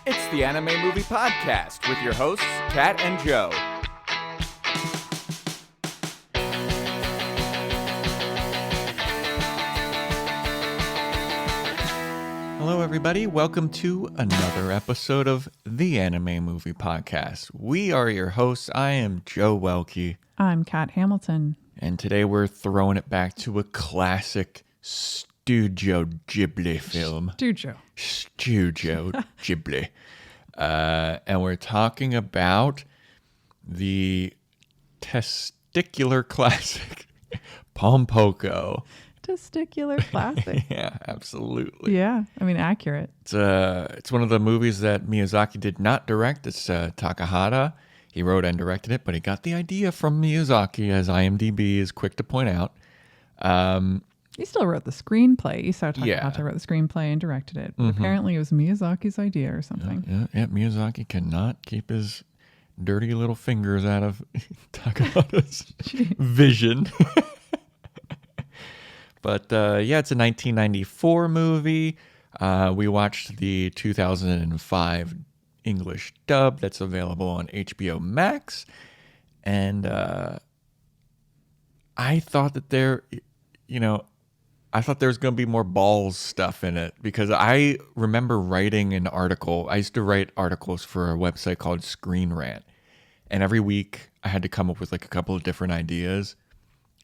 It's the Anime Movie Podcast with your hosts, Kat and Joe. Hello, everybody. Welcome to another episode of the Anime Movie Podcast. We are your hosts. I am Joe Welke. I'm Kat Hamilton. And today we're throwing it back to a classic Studio Ghibli film. Studio Ghibli. And we're talking about the testicular classic, Pom Poko. Testicular classic. Yeah, absolutely. Yeah, I mean, accurate. It's one of the movies that Miyazaki did not direct. It's Takahata. He wrote and directed it, but he got the idea from Miyazaki, as IMDb is quick to point out. He still wrote the screenplay. Isao Takahata wrote the screenplay and directed it. But apparently it was Miyazaki's idea or something. Yeah, Miyazaki cannot keep his dirty little fingers out of Takahata's vision. But it's a 1994 movie. We watched the 2005 English dub that's available on HBO Max. And I thought that there was going to be more balls stuff in it because I remember writing an article. I used to write articles for a website called Screen Rant. And every week I had to come up with like a couple of different ideas.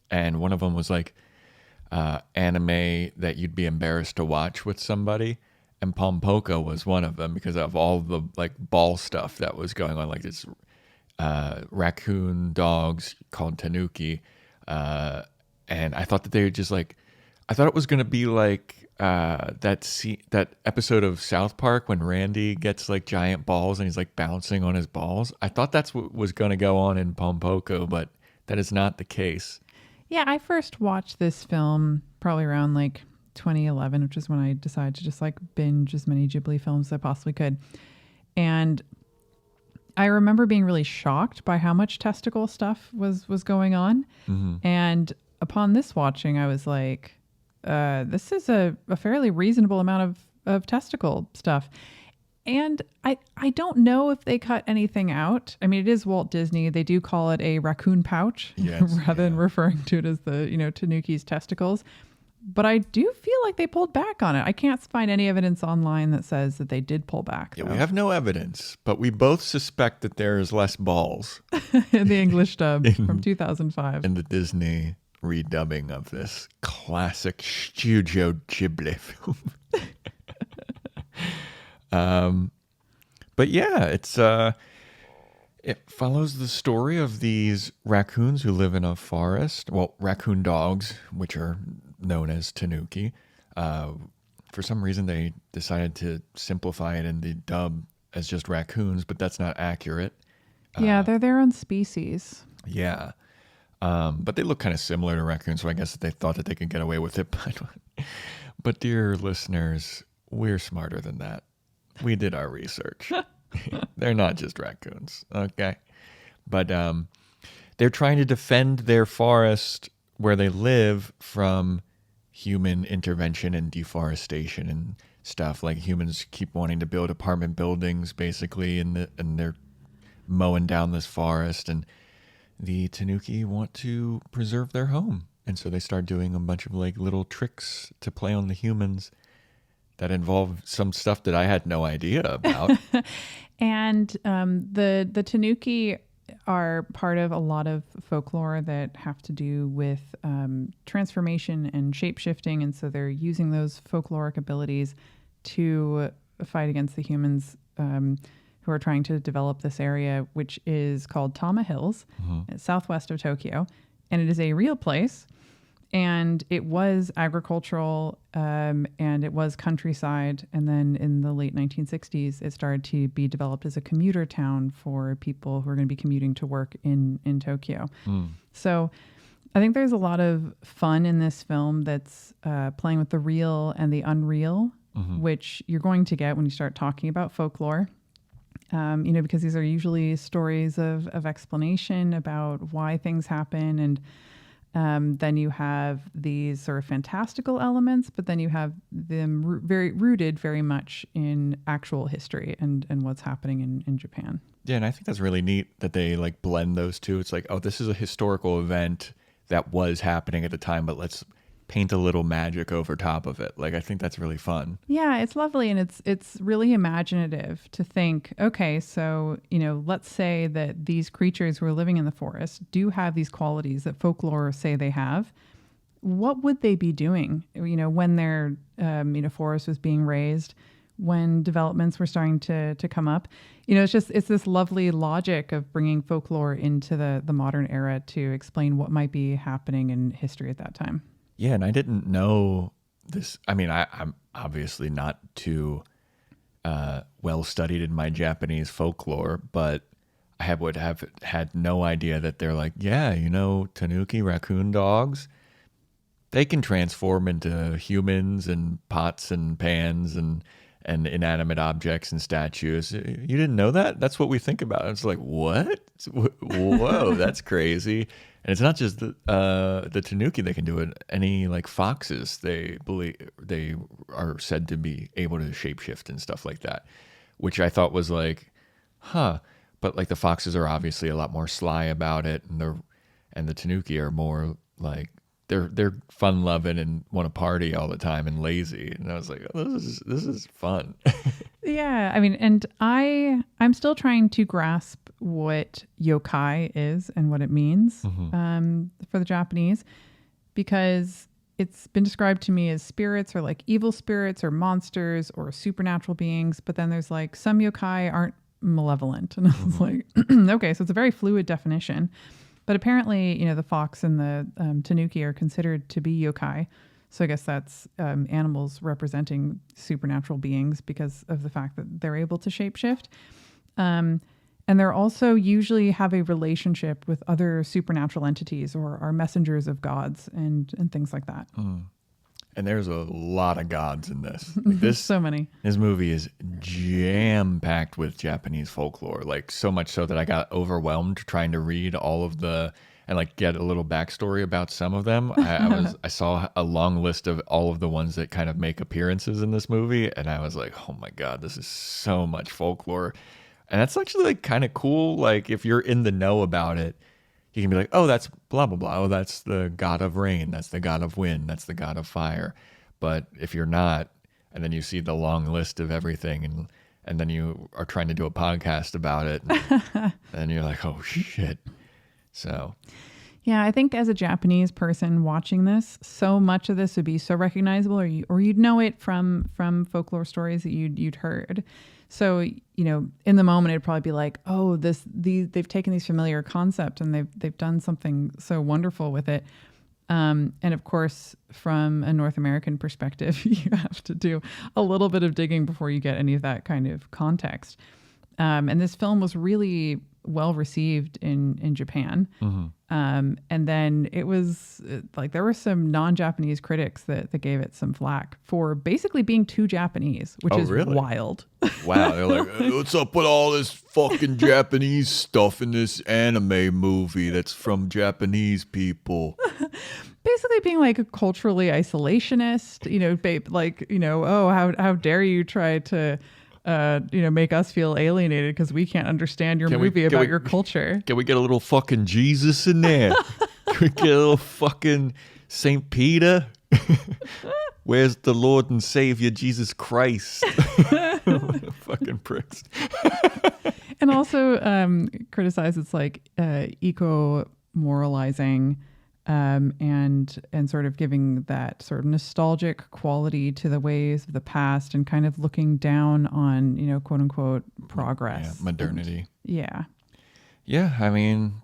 And one of them was like, anime that you'd be embarrassed to watch with somebody, and Pom Poko was one of them because of all the like ball stuff that was going on, like this raccoon dogs called tanuki, and I thought that they were just like, I thought it was gonna be like that episode of South Park when Randy gets like giant balls and he's like bouncing on his balls. I thought that's what was gonna go on in Pom Poko, but that is not the case. Yeah, I first watched this film probably around like 2011, which is when I decided to just like binge as many Ghibli films as I possibly could. And I remember being really shocked by how much testicle stuff was going on. Mm-hmm. And upon this watching, I was like, this is a fairly reasonable amount of testicle stuff. And I don't know if they cut anything out. I mean, it is Walt Disney. They do call it a raccoon pouch rather than referring to it as the, Tanuki's testicles. But I do feel like they pulled back on it. I can't find any evidence online that says that they did pull back. Yeah, we have no evidence, but we both suspect that there is less balls. In the English dub from 2005. In the Disney redubbing of this classic Studio Ghibli film. But yeah, it follows the story of these raccoons who live in a forest. Well, raccoon dogs, which are known as tanuki. For some reason, they decided to simplify it in the dub as just raccoons, but that's not accurate. Yeah, they're their own species. Yeah. But they look kind of similar to raccoons, so I guess they thought that they could get away with it. But dear listeners, we're smarter than that. We did our research. They're not just raccoons, okay? But they're trying to defend their forest where they live from human intervention and deforestation and stuff. Like humans keep wanting to build apartment buildings, basically, and they're mowing down this forest. And the tanuki want to preserve their home. And so they start doing a bunch of like little tricks to play on the humans that involve some stuff that I had no idea about. And the tanuki are part of a lot of folklore that have to do with transformation and shapeshifting. And so they're using those folkloric abilities to fight against the humans who are trying to develop this area, which is called Tama Hills, southwest of Tokyo. And it is a real place. And it was agricultural and it was countryside. And then in the late 1960s, it started to be developed as a commuter town for people who are going to be commuting to work in Tokyo. So I think there's a lot of fun in this film that's playing with the real and the unreal, which you're going to get when you start talking about folklore. Because these are usually stories of explanation about why things happen. And Then you have these sort of fantastical elements, but then you have them very rooted very much in actual history and what's happening in Japan. Yeah, and I think that's really neat that they like blend those two. It's like, oh, this is a historical event that was happening at the time, but let's paint a little magic over top of it. Like, I think that's really fun. Yeah, it's lovely, and it's really imaginative to think, okay, so, let's say that these creatures who are living in the forest do have these qualities that folklore say they have. What would they be doing, when their forest was being raised, when developments were starting to come up? It's this lovely logic of bringing folklore into the modern era to explain what might be happening in history at that time. Yeah, and I didn't know this. I mean, I'm obviously not too well studied in my Japanese folklore, but I would have had no idea that they're like, yeah, tanuki, raccoon dogs, they can transform into humans and pots and pans and inanimate objects and statues. You didn't know that? That's what we think about. It's like, what? Whoa, that's crazy. And it's not just the tanuki that can do it. Any like foxes, they are said to be able to shapeshift and stuff like that, which I thought was like, huh. But like the foxes are obviously a lot more sly about it, and the tanuki are more like they're fun loving and want to party all the time and lazy. And I was like, oh, this is fun. Yeah, I mean, and I'm still trying to grasp what yokai is and what it means for the Japanese, because it's been described to me as spirits or like evil spirits or monsters or supernatural beings. But then there's like some yokai aren't malevolent, and I was like, okay, so it's a very fluid definition. But apparently, the fox and the tanuki are considered to be yokai. So I guess that's animals representing supernatural beings because of the fact that they're able to shapeshift. And they're also usually have a relationship with other supernatural entities or are messengers of gods and things like that. And there's a lot of gods in this. Like So many. This movie is jam-packed with Japanese folklore, like so much so that I got overwhelmed trying to read all of and like get a little backstory about some of them. I saw a long list of all of the ones that kind of make appearances in this movie, and I was like, oh my God, this is so much folklore. And that's actually like kind of cool. Like if you're in the know about it, you can be like, oh, that's blah, blah, blah. Oh, that's the god of rain. That's the god of wind. That's the god of fire. But if you're not, and then you see the long list of everything, and then you are trying to do a podcast about it, and you're like, oh, shit. So, yeah, I think as a Japanese person watching this, so much of this would be so recognizable, or you'd know it from folklore stories that you'd heard. So, in the moment, it'd probably be like, oh, they've taken these familiar concepts and they've done something so wonderful with it. And of course, from a North American perspective, you have to do a little bit of digging before you get any of that kind of context. And this film was really well received in Japan. And then it was like there were some non-Japanese critics that gave it some flack for basically being too Japanese, which is really? wild. Wow. They're like, what's up with all this fucking Japanese stuff in this anime movie that's from Japanese people? Basically being like a culturally isolationist, oh, how dare you try to make us feel alienated because we can't understand your movie about your culture. Can we get a little fucking Jesus in there? Can we get a little fucking St. Peter? Where's the Lord and Savior Jesus Christ? Fucking pricks. And also criticize it's like eco-moralizing and sort of giving that sort of nostalgic quality to the ways of the past and kind of looking down on, quote unquote, progress. Yeah, modernity. Yeah, I mean,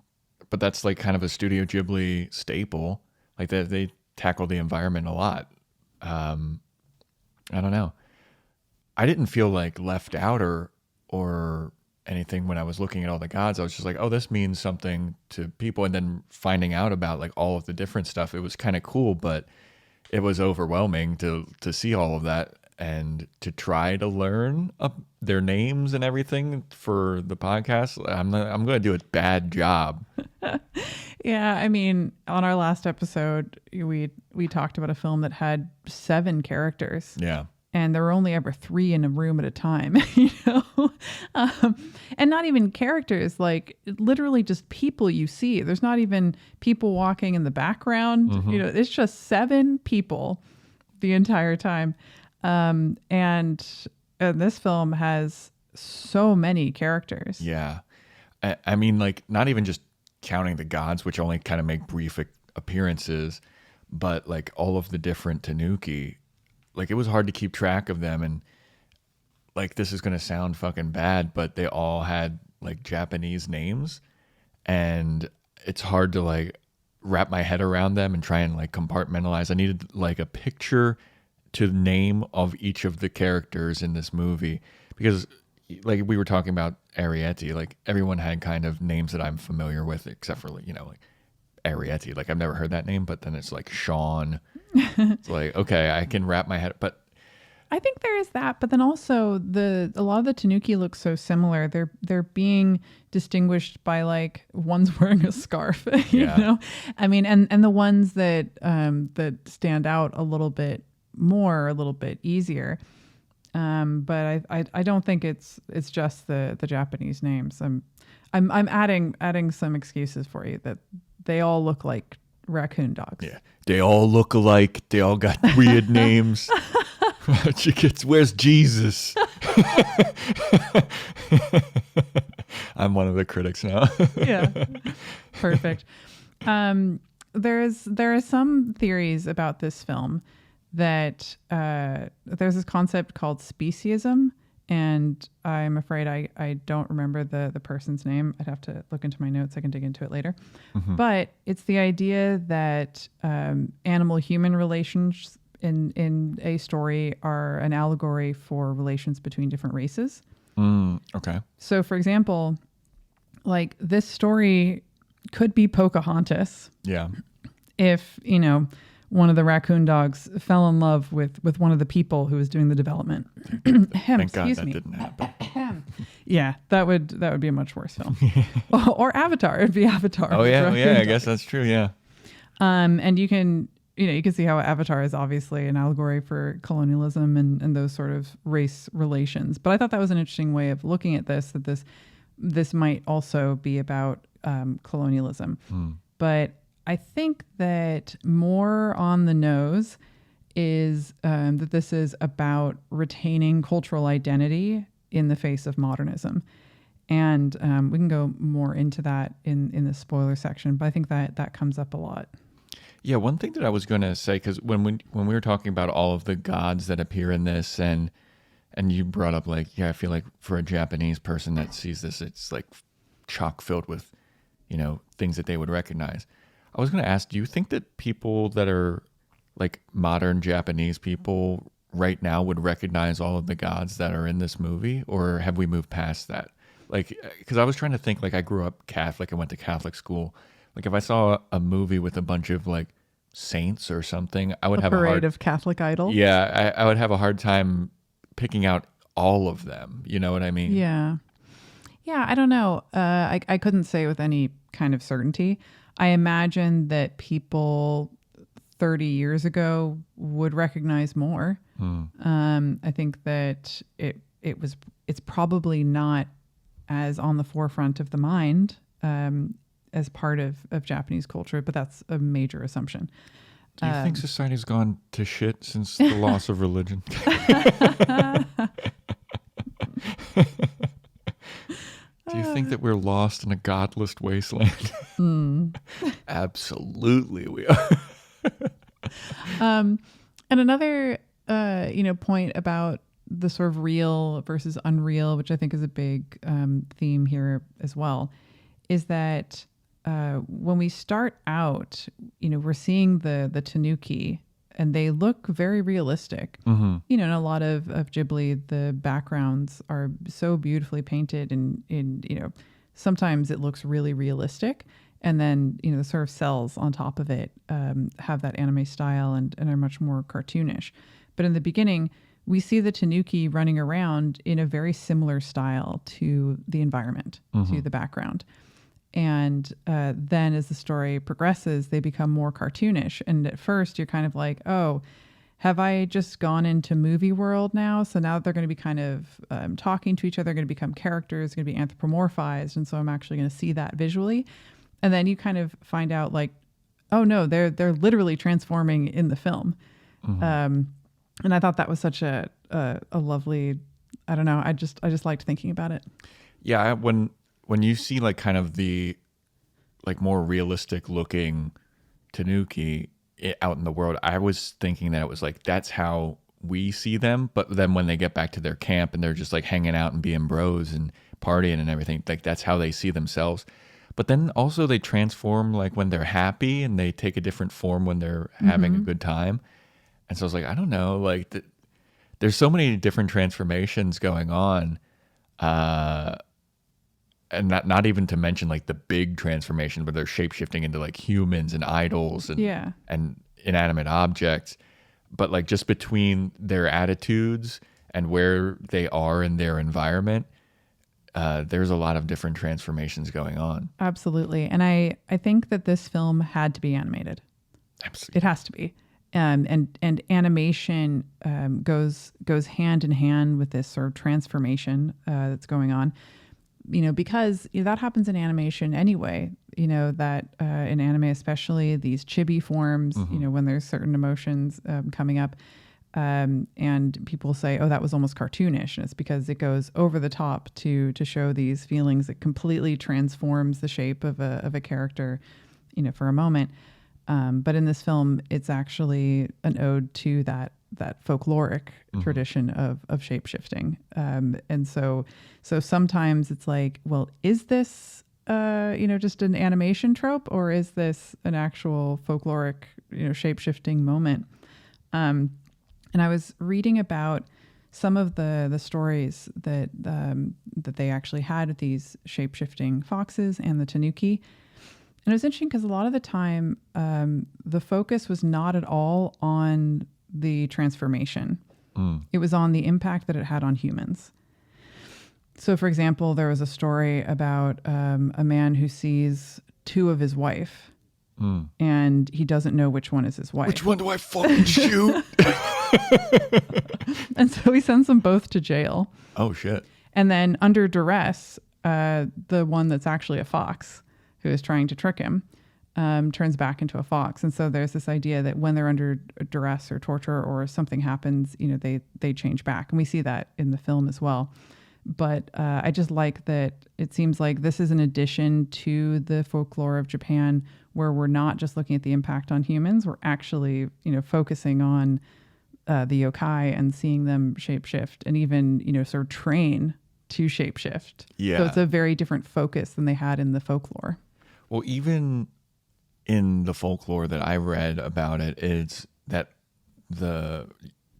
but that's like kind of a Studio Ghibli staple. Like they tackle the environment a lot. I don't know. I didn't feel like left out or anything when I was looking at all the gods. I was just like, oh, this means something to people. And then finding out about like all of the different stuff, it was kind of cool, but it was overwhelming to see all of that and to try to learn their names and everything for the podcast. I'm going to do a bad job. Yeah, I mean, on our last episode, we talked about a film that had 7 characters. Yeah. And there were only ever 3 in a room at a time, and not even characters, like literally just people you see. There's not even people walking in the background. It's just 7 people the entire time. And this film has so many characters. Yeah. I mean, like, not even just counting the gods, which only kind of make brief appearances, but like all of the different tanuki. Like, it was hard to keep track of them. And like, this is going to sound fucking bad, but they all had like Japanese names. And it's hard to like wrap my head around them and try and like compartmentalize. I needed like a picture to name of each of the characters in this movie, because like we were talking about Arietti, like everyone had kind of names that I'm familiar with, except for, like Arietti. Like, I've never heard that name, but then it's like Sean. It's like, okay, I can wrap my head, but I think there is that, but then also a lot of the tanuki look so similar. They're being distinguished by like one's wearing a scarf, you know. I mean, and the ones that stand out a little bit more, a little bit easier. But I don't think it's just the Japanese names. I'm adding some excuses for you that they all look like raccoon dogs. Yeah, they all look alike. They all got weird names. Where's Jesus? I'm one of the critics now. Yeah, perfect. There are some theories about this film that there's this concept called speciesism, and I'm afraid I don't remember the person's name. I'd have to look into my notes. I can dig into it later. But it's the idea that animal-human relations in a story are an allegory for relations between different races. Okay. So, for example, like this story could be Pocahontas. Yeah. If, one of the raccoon dogs fell in love with one of the people who was doing the development. Thank God that didn't happen. Yeah, that would be a much worse film. Or Avatar. It'd be Avatar. Oh yeah, I guess that's true. Yeah. And you can see how Avatar is obviously an allegory for colonialism and those sort of race relations. But I thought that was an interesting way of looking at this. That this might also be about colonialism. But I think that more on the nose is that this is about retaining cultural identity in the face of modernism. And we can go more into that in the spoiler section, but I think that comes up a lot. Yeah, one thing that I was going to say, because when we were talking about all of the gods that appear in this, and you brought up like, I feel like for a Japanese person that sees this, it's like chock filled with, things that they would recognize. I was going to ask, do you think that people that are like modern Japanese people right now would recognize all of the gods that are in this movie, or have we moved past that? Like, because I was trying to think, like, I grew up Catholic, I went to Catholic school. Like, if I saw a movie with a bunch of like saints or something, I would have a parade of Catholic idols. Yeah, I would have a hard time picking out all of them. You know what I mean? Yeah. I don't know. I couldn't say with any kind of certainty. I imagine that people 30 years ago would recognize more. I think that it's probably not as on the forefront of the mind as part of Japanese culture, but that's a major assumption. Do you think society's gone to shit since the loss of religion? Do you think that we're lost in a godless wasteland? Absolutely we are. And another, point about the sort of real versus unreal, which I think is a big theme here as well, is that when we start out, we're seeing the tanuki, and they look very realistic. In a lot of Ghibli, the backgrounds are so beautifully painted, and sometimes it looks really realistic. And then, the sort of cells on top of it have that anime style and are much more cartoonish. But in the beginning, we see the tanuki running around in a very similar style to the environment, to the background. And then as the story progresses, they become more cartoonish. And at first, you're kind of like, oh, have I just gone into movie world now? So now they're going to be kind of talking to each other, going to become characters, going to be anthropomorphized. And so I'm actually going to see that visually. And then you kind of find out like, oh no, they're literally transforming in the film. And I thought that was such a lovely, I don't know, I just liked thinking about it. Yeah, when you see like kind of the like more realistic looking tanuki out in the world, I was thinking that it was like that's how we see them. But then when they get back to their camp and they're just like hanging out and being bros and partying and everything, like that's how they see themselves. But then also they transform like when they're happy and they take a different form when they're having a good time. And so I was like, I don't know, like there's so many different transformations going on. And not even to mention like the big transformation where they're shapeshifting into like humans and idols and inanimate objects. But like just between their attitudes and where they are in their environment, there's a lot of different transformations going on. Absolutely. And I think that this film had to be animated. Absolutely. It has to be. And animation goes hand in hand with this sort of transformation that's going on. Because that happens in animation anyway, that in anime, especially these chibi forms, when there's certain emotions coming up and people say, oh, that was almost cartoonish. And it's because it goes over the top to show these feelings. It completely transforms the shape of a character, for a moment. But in this film, it's actually an ode to that folkloric tradition of shape-shifting. And so sometimes it's like, well, is this, just an animation trope, or is this an actual folkloric, shape-shifting moment? And I was reading about some of the stories that they actually had with these shape-shifting foxes and the tanuki. And it was interesting because a lot of the time, the focus was not at all on the transformation. It was on the impact that it had on humans. So, for example, there was a story about a man who sees two of his wife, and he doesn't know which one is his wife. Which one do I fucking shoot? And so he sends them both to jail. Oh, shit. And then under duress, the one that's actually a fox who is trying to trick him turns back into a fox. And so there's this idea that when they're under duress or torture or something happens, they change back. And we see that in the film as well. But I just like that it seems like this is an addition to the folklore of Japan, where we're not just looking at the impact on humans. We're actually, focusing on the yokai and seeing them shapeshift and even, sort of train to shapeshift. Yeah. So it's a very different focus than they had in the folklore. Well, even in the folklore that I read about it, is that the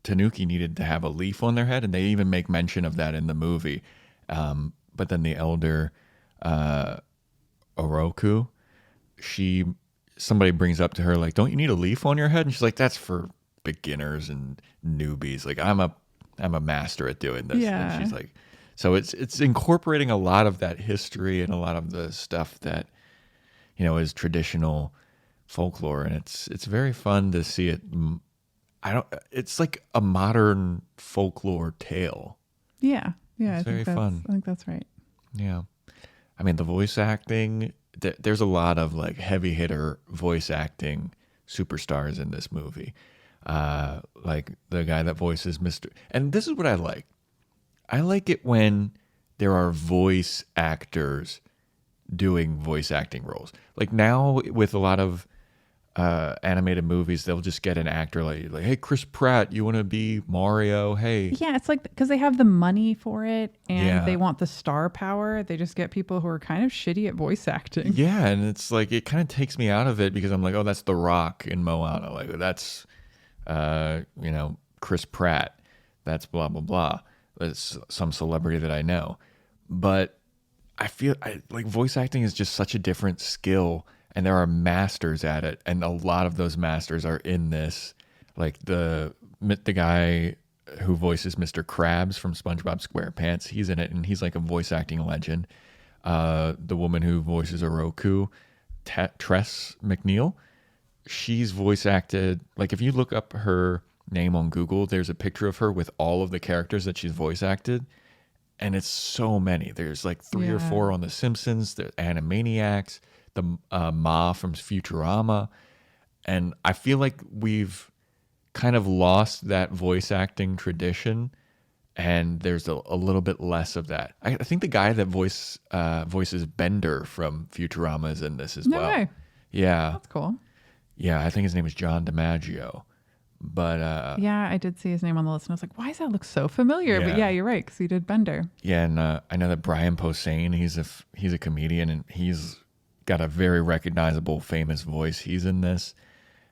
tanuki needed to have a leaf on their head, and they even make mention of that in the movie. But then the elder Oroku, somebody brings up to her like, "Don't you need a leaf on your head?" And she's like, "That's for beginners and newbies. Like I'm a master at doing this." Yeah. And she's like, so it's incorporating a lot of that history and a lot of the stuff that is traditional folklore, and it's very fun to see it. It's like a modern folklore tale. Yeah. It's very fun. I think that's right. Yeah. I mean, the voice acting, there's a lot of like heavy hitter voice acting superstars in this movie. Like the guy that voices Mr. And this is what I like. I like it when there are voice actors doing voice acting roles. Like now with a lot of animated movies, they'll just get an actor like, hey, Chris Pratt, you want to be Mario? Hey. Yeah, it's like because they have the money for it and they want the star power. They just get people who are kind of shitty at voice acting. Yeah, and it's like it kind of takes me out of it because I'm like, oh, that's The Rock in Moana. Like that's Chris Pratt. That's blah blah blah. That's some celebrity that I know. But I feel like voice acting is just such a different skill, and there are masters at it, and a lot of those masters are in this. Like the guy who voices Mr. Krabs from SpongeBob SquarePants, he's in it, and he's like a voice acting legend. the woman who voices Oroku, Tress McNeil, she's voice acted. Like if you look up her name on Google, there's a picture of her with all of the characters that she's voice acted. And it's so many. There's like 3 or 4 on The Simpsons, the Animaniacs, the Ma from Futurama. And I feel like we've kind of lost that voice acting tradition. And there's a little bit less of that. I think the guy that voices Bender from Futurama is in this as well. way. Yeah. That's cool. Yeah, I think his name is John DiMaggio. But yeah, I did see his name on the list, and I was like, "Why does that look so familiar?" But yeah, you're right, because he did Bender. Yeah, and I know that Brian Posehn, he's a comedian, and he's got a very recognizable, famous voice. He's in this,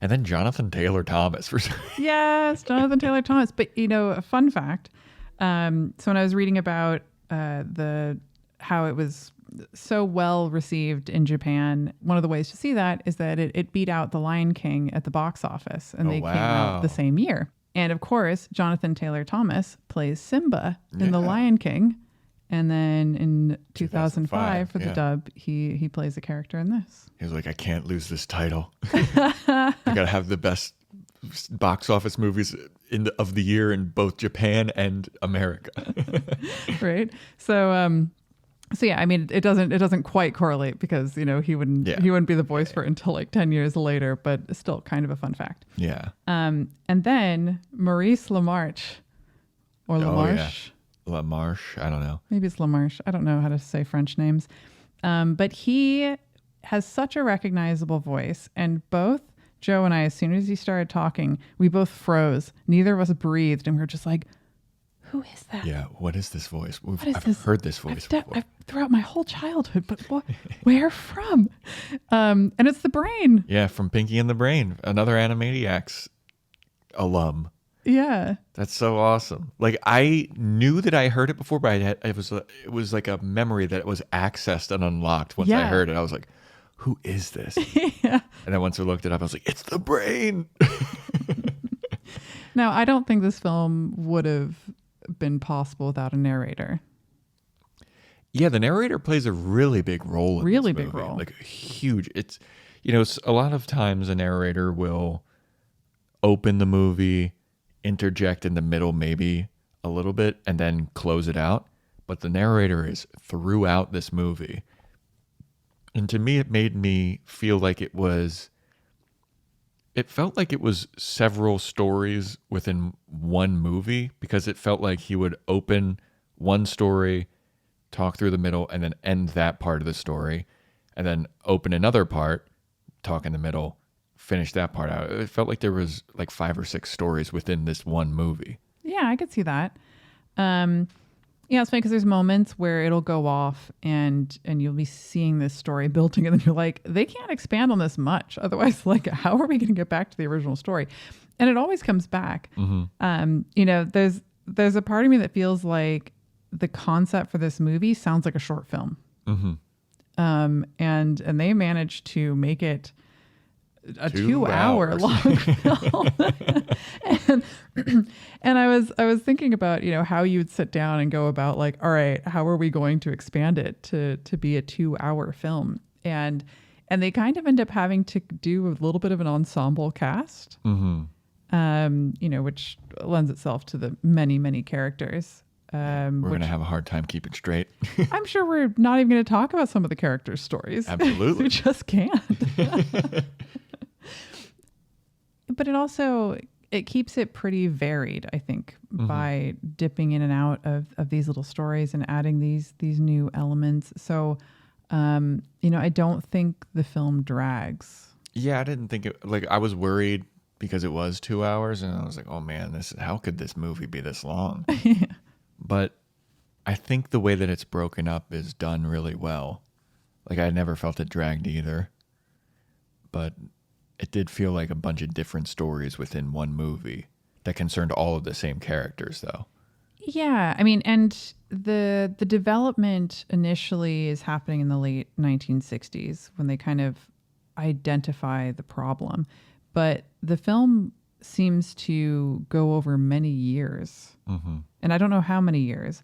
and then Jonathan Taylor Thomas for Yes, Jonathan Taylor Thomas. But a fun fact. So when I was reading about how it was so well received in Japan, one of the ways to see that is that it beat out The Lion King at the box office, and they came out the same year. And of course, Jonathan Taylor Thomas plays Simba in The Lion King, and then in 2005 for the dub, he plays a character in this. He was like, I can't lose this title. I gotta have the best box office movies of the year in both Japan and America. Right. So yeah, I mean, it doesn't quite correlate because he wouldn't be the voice for it until like 10 years later, but still kind of a fun fact. Yeah. And then Maurice LaMarche or LaMarche. LaMarche, I don't know. Maybe it's LaMarche. I don't know how to say French names. But he has such a recognizable voice, and both Joe and I, as soon as he started talking, we both froze. Neither of us breathed, and we were just like, who is that? Yeah, what is this voice? I've this? heard this voice before. Throughout my whole childhood, but where from? And it's the Brain. Yeah, from Pinky and the Brain, another Animaniacs alum. Yeah, that's so awesome. Like I knew that I heard it before, but it was like a memory that was accessed and unlocked once I heard it. I was like, who is this? Yeah. And then once I looked it up, I was like, it's the Brain. Now, I don't think this film would have been possible without a narrator. Yeah, the narrator plays a really big role in really this big movie. role. Like huge. It's a lot of times a narrator will open the movie, interject in the middle maybe a little bit, and then close it out. But the narrator is throughout this movie. And to me, it made me feel like it felt like it was several stories within one movie, because it felt like he would open one story, talk through the middle, and then end that part of the story, and then open another part, talk in the middle, finish that part out. It felt like there was like 5 or 6 stories within this one movie. Yeah, I could see that. Yeah, it's funny because there's moments where it'll go off and you'll be seeing this story building, and then you're like, they can't expand on this much. Otherwise, like, how are we going to get back to the original story? And it always comes back. Mm-hmm. There's a part of me that feels like the concept for this movie sounds like a short film. Mm-hmm. And they managed to make it a 2 hour long film. and I was thinking about, how you would sit down and go about like, all right, how are we going to expand it to be a 2 hour film? And they kind of end up having to do a little bit of an ensemble cast, which lends itself to the many, many characters. We're going to have a hard time keeping straight. I'm sure we're not even going to talk about some of the characters' stories. Absolutely. We just can't. But it keeps it pretty varied, I think, by dipping in and out of these little stories and adding these new elements. So, I don't think the film drags. Yeah, I didn't think it, like, I was worried because it was 2 hours, and I was like, oh man, how could this movie be this long? Yeah. But I think the way that it's broken up is done really well. Like, I never felt it dragged either. But it did feel like a bunch of different stories within one movie that concerned all of the same characters, though. Yeah, I mean, and the development initially is happening in the late 1960s when they kind of identify the problem. But the film seems to go over many years. Mm-hmm. And I don't know how many years.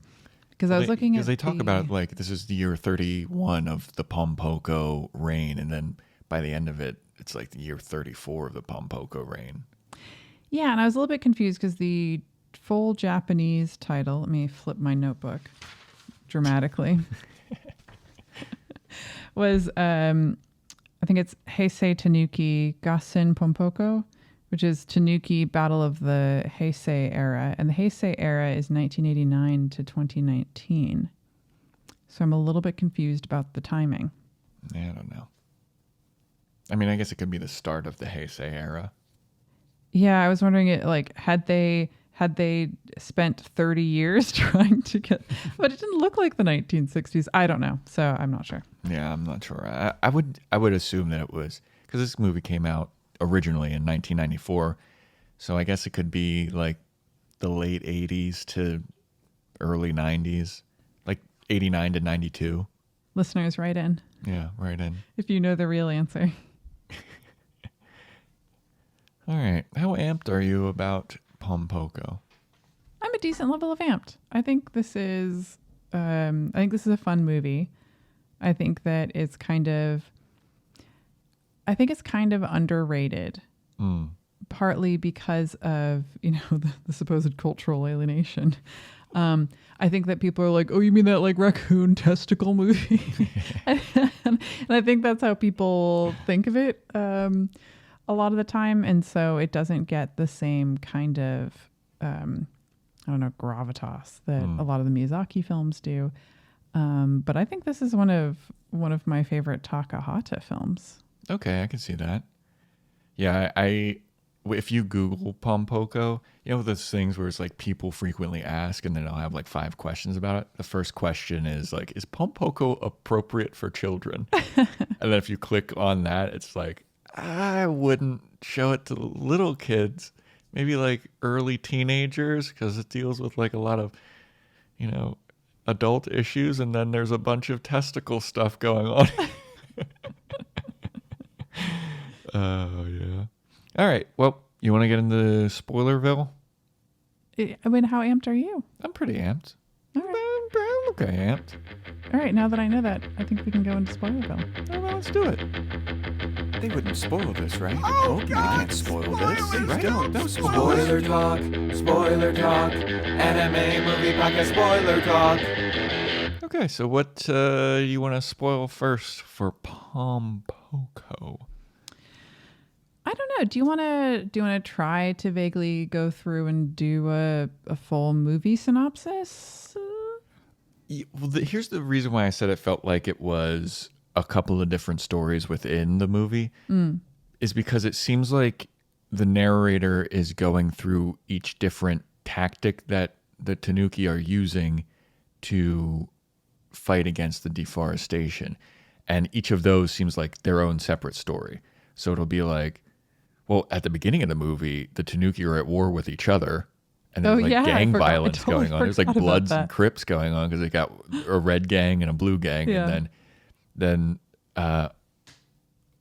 because I was looking at they talk about like this is the year 31 of the Pom Poko reign, and then by the end of it, it's like the year 34 of the Pom Poko reign. Yeah, and I was a little bit confused because the full Japanese title, let me flip my notebook dramatically, was, I think it's Heisei Tanuki Gassen Pom Poko, which is Tanuki Battle of the Heisei era. And the Heisei era is 1989 to 2019. So I'm a little bit confused about the timing. Yeah, I don't know. I mean, I guess it could be the start of the Heisei era. Yeah, I was wondering, had they spent 30 years trying to get, but it didn't look like the 1960s. I don't know, so I'm not sure. Yeah, I'm not sure. I would assume that it was because this movie came out originally in 1994, so I guess it could be like the late 80s to early 90s, like 89 to 92. Listeners, write in. Yeah, right in. If you know the real answer. All right. How amped are you about Pom Poko? I'm a decent level of amped. I think this is a fun movie. I think that it's kind of underrated. Partly because of, the supposed cultural alienation. I think that people are like, oh, you mean that like raccoon testicle movie? and I think that's how people think of it a lot of the time. And so it doesn't get the same kind of, gravitas that a lot of the Miyazaki films do. But I think this is one of my favorite Takahata films. Okay, I can see that. Yeah, if you Google Pom Poko, those things where it's like people frequently ask and then I'll have like 5 questions about it. The first question is like, is Pom Poko appropriate for children? And then if you click on that, it's like, I wouldn't show it to little kids, maybe like early teenagers, because it deals with like a lot of, adult issues. And then there's a bunch of testicle stuff going on. Oh, yeah. All right. Well, you want to get into Spoilerville? I mean, how amped are you? I'm pretty amped. All right. I'm okay amped. All right. Now that I know that, I think we can go into Spoilerville. Oh, well, let's do it. They wouldn't spoil this, right? Oh, God. You can't spoil this. Please right? Don't spoil Spoiler talk, anime, movie podcast, spoiler talk. Okay, so what you want to spoil first for Pom Poko? I don't know. Do you want to try to vaguely go through and do a full movie synopsis? Well, here's the reason why I said it felt like it was a couple of different stories within the movie is because it seems like the narrator is going through each different tactic that the Tanuki are using to fight against the deforestation. And each of those seems like their own separate story. So it'll be like, well, at the beginning of the movie, the Tanuki are at war with each other. And there's gang violence going on. There's like Bloods and Crips going on because they got a red gang and a blue gang. Yeah. And then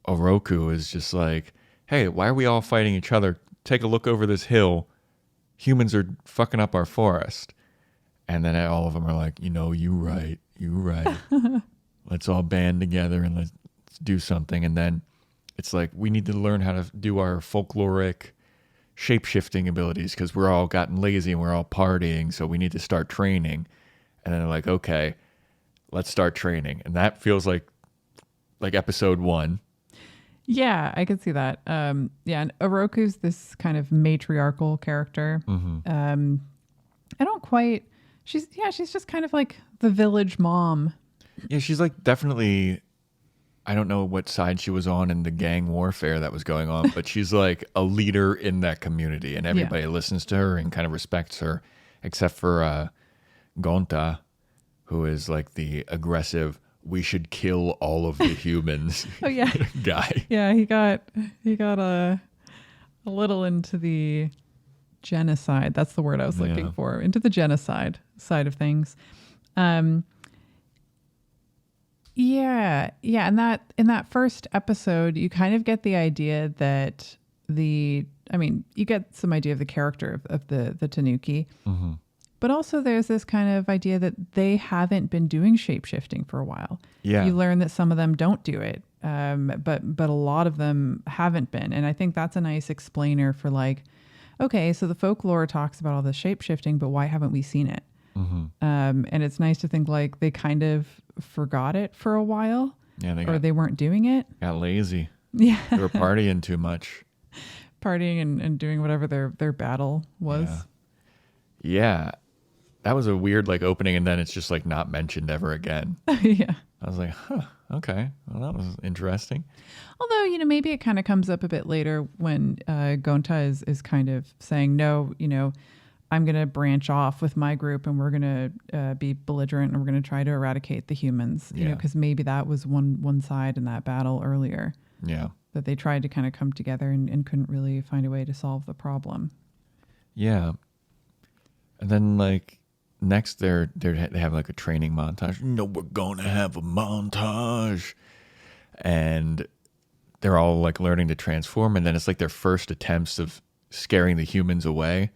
Oroku is just like, hey, why are we all fighting each other? Take a look over this hill. Humans are fucking up our forest. And then all of them are like, you right. Let's all band together and let's do something. And then it's like, we need to learn how to do our folkloric shape-shifting abilities because we're all gotten lazy and we're all partying, so we need to start training. And then they're like, okay, let's start training. And that feels like episode 1. Yeah, I could see that. And Oroku's this kind of matriarchal character. Mm-hmm. She's just kind of like the village mom. Yeah, she's like definitely, I don't know what side she was on in the gang warfare that was going on, but she's like a leader in that community and everybody listens to her and kind of respects her, except for Gonta, who is like the aggressive, we should kill all of the humans guy. Yeah, he got a little into the genocide. That's the word I was looking for. Into the genocide side of things. And in that first episode, you kind of get the idea that you get some idea of the character of the Tanuki. Mm-hmm. But also there's this kind of idea that they haven't been doing shape-shifting for a while. Yeah. You learn that some of them don't do it, but a lot of them haven't been. And I think that's a nice explainer for like, okay, so the folklore talks about all the shape-shifting, but why haven't we seen it? And it's nice to think like they kind of forgot it for a while, they weren't doing it. Got lazy. Yeah. They were partying too much. Partying and doing whatever their battle was. Yeah. That was a weird like opening, and then it's just like not mentioned ever again. Yeah. I was like, huh, okay. Well, that was interesting. Although, maybe it kind of comes up a bit later when Gonta is kind of saying, no, I'm going to branch off with my group and we're going to be belligerent and we're going to try to eradicate the humans, because maybe that was one side in that battle earlier. Yeah. That they tried to kind of come together and couldn't really find a way to solve the problem. Yeah. And then like next they have like a training montage. We're going to have a montage. And they're all like learning to transform. And then it's like their first attempts of scaring the humans away.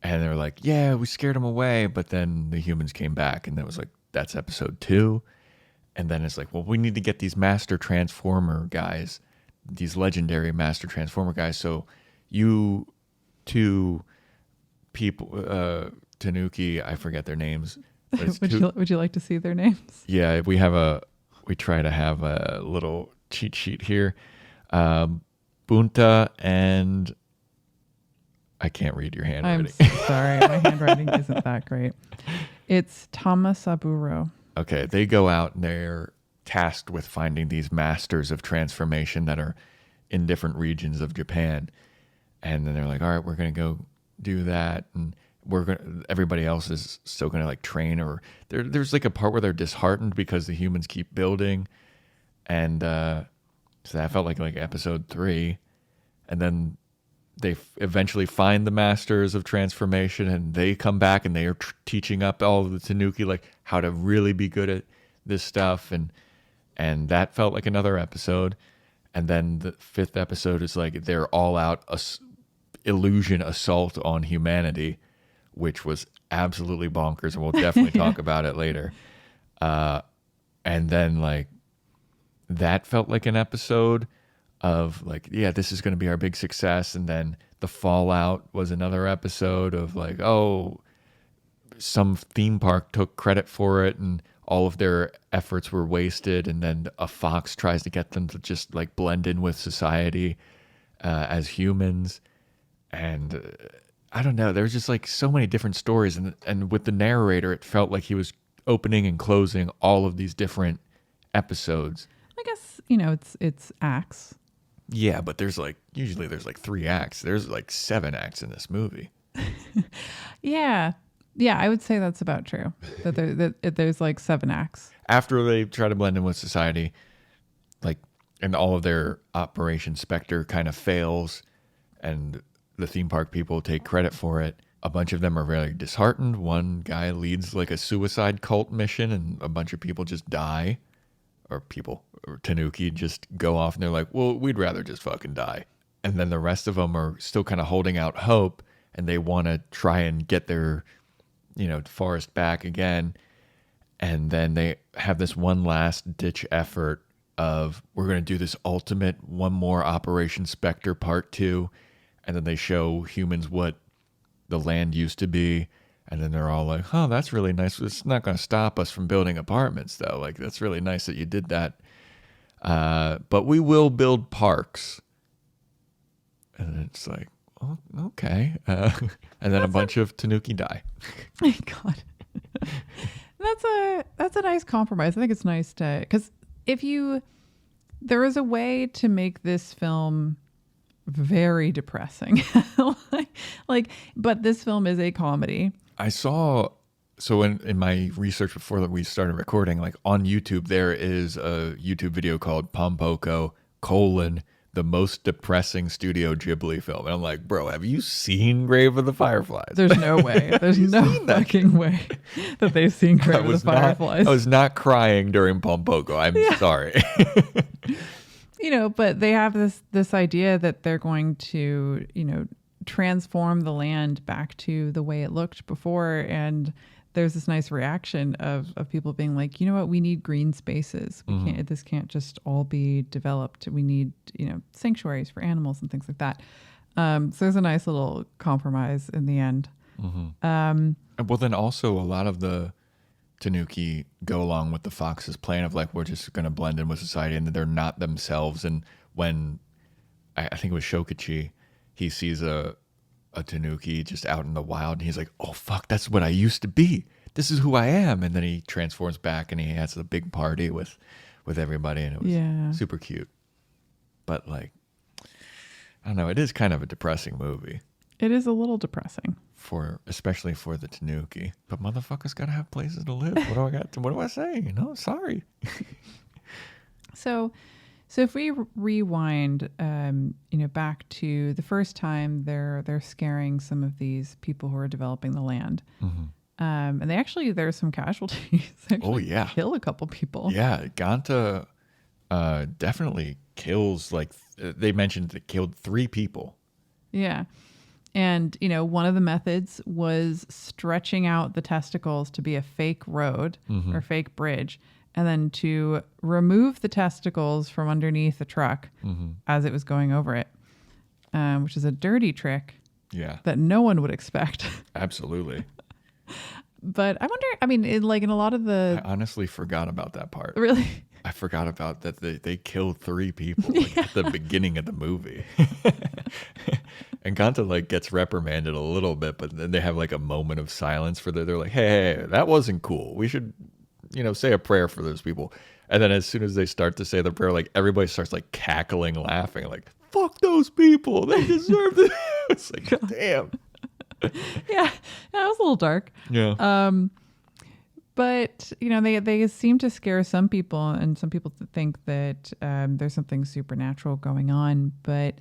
And they're like, yeah, we scared them away. But then the humans came back. And that was like, that's episode 2. And then it's like, well, we need to get these master transformer guys, these legendary master transformer guys. So you two people, Tanuki, I forget their names. Would you like to see their names? Yeah, we try to have a little cheat sheet here. Bunta and I can't read your handwriting. I'm so sorry, my handwriting isn't that great. It's Tamasaburo. Okay, they go out and they're tasked with finding these masters of transformation that are in different regions of Japan. And then they're like, all right, we're going to go do that. And everybody else is still going to like train, or there's like a part where they're disheartened because the humans keep building. And so that felt like episode 3. And then they eventually find the masters of transformation and they come back and they are teaching up all of the Tanuki, like how to really be good at this stuff. And that felt like another episode. And then the 5th episode is like they're all out illusion assault on humanity, which was absolutely bonkers. And we'll definitely talk about it later. And then like that felt like an episode of like, yeah, this is going to be our big success. And then the fallout was another episode of like, oh, some theme park took credit for it and all of their efforts were wasted. And then a fox tries to get them to just like blend in with society as humans. And I don't know, there was just like so many different stories. And with the narrator, it felt like he was opening and closing all of these different episodes. I guess, it's acts. Yeah, but usually there's 3 acts. There's 7 acts in this movie. Yeah, I would say that's about true. That there's 7 acts. After they try to blend in with society, and all of their Operation Spectre kind of fails, and the theme park people take credit for it. A bunch of them are very disheartened. One guy leads a suicide cult mission, and a bunch of people just die. Or Tanuki just go off and they're like, well, we'd rather just fucking die. And then the rest of them are still kind of holding out hope and they want to try and get their, forest back again. And then they have this one last ditch effort of, we're going to do this ultimate one more Operation Spectre Part 2. And then they show humans what the land used to be. And then they're all like, oh, that's really nice. It's not going to stop us from building apartments, though. That's really nice that you did that. But we will build parks. And it's like, oh, okay. And then a bunch of Tanuki die. My God. That's a nice compromise. I think it's nice to, because there is a way to make this film very depressing. But this film is a comedy. I saw, so in my research before we started recording, on YouTube, there is a YouTube video called Pom Poko, the most depressing Studio Ghibli film. And I'm like, bro, have you seen Grave of the Fireflies? There's no way. There's no fucking way that they've seen Grave of the Fireflies. I was not crying during Pom Poko. I'm sorry. But they have this idea that they're going to, transform the land back to the way it looked before. And there's this nice reaction of people being like, you know what, we need green spaces. We can't, this can't just all be developed. We need, sanctuaries for animals and things like that. So there's a nice little compromise in the end. Well, then also a lot of the tanuki go along with the fox's plan of like, we're just going to blend in with society, and they're not themselves. And when I think it was Shokichi, he sees a tanuki just out in the wild, and he's like, oh fuck, that's what I used to be. This is who I am. And then he transforms back and he has a big party with everybody, and it was super cute. But like, I don't know, it is kind of a depressing movie. It is a little depressing. Especially for the tanuki. But motherfuckers gotta have places to live. What do I say? Sorry. So if we rewind, back to the first time they're scaring some of these people who are developing the land, and there's some casualties. They kill a couple people. Yeah, Ganta definitely kills. Like they mentioned, it killed 3 people. Yeah. And, one of the methods was stretching out the testicles to be a fake road or fake bridge, and then to remove the testicles from underneath the truck as it was going over it, which is a dirty trick that no one would expect. Absolutely. But I wonder, in a lot of the... I honestly forgot about that part. Really? I forgot about that. They killed 3 people at the beginning of the movie. And Ganta gets reprimanded a little bit, but then they have a moment of silence for they're like, hey, that wasn't cool. We should, say a prayer for those people. And then as soon as they start to say the prayer, everybody starts cackling, laughing, fuck those people. They deserve it. It's like, damn. Yeah, it was a little dark. Yeah. But, they seem to scare some people, and some people think that there's something supernatural going on. But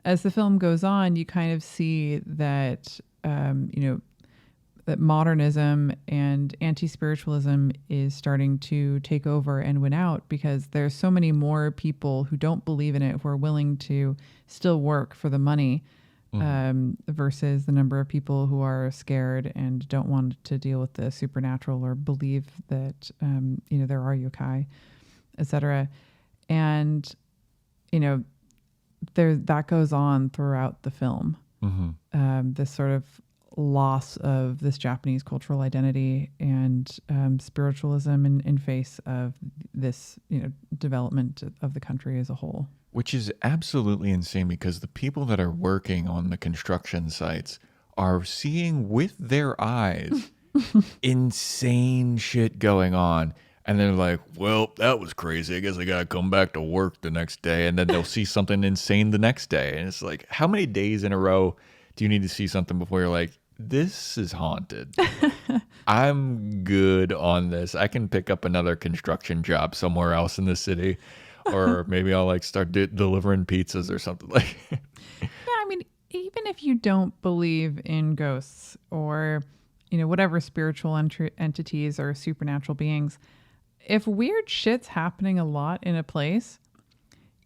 as the film goes on, you kind of see that, that modernism and anti-spiritualism is starting to take over and win out, because there's so many more people who don't believe in it, who are willing to still work for the money, versus the number of people who are scared and don't want to deal with the supernatural or believe that, there are yokai, etc. And, that goes on throughout the film. This sort of loss of this Japanese cultural identity and spiritualism in face of this, development of the country as a whole. Which is absolutely insane, because the people that are working on the construction sites are seeing with their eyes insane shit going on. And they're like, well, that was crazy. I guess I got to come back to work the next day. And then they'll see something insane the next day. And it's like, how many days in a row do you need to see something before you're like, this is haunted? I'm good on this. I can pick up another construction job somewhere else in the city. Or maybe I'll start delivering pizzas or something like. Yeah, even if you don't believe in ghosts or, whatever spiritual entities or supernatural beings, if weird shit's happening a lot in a place,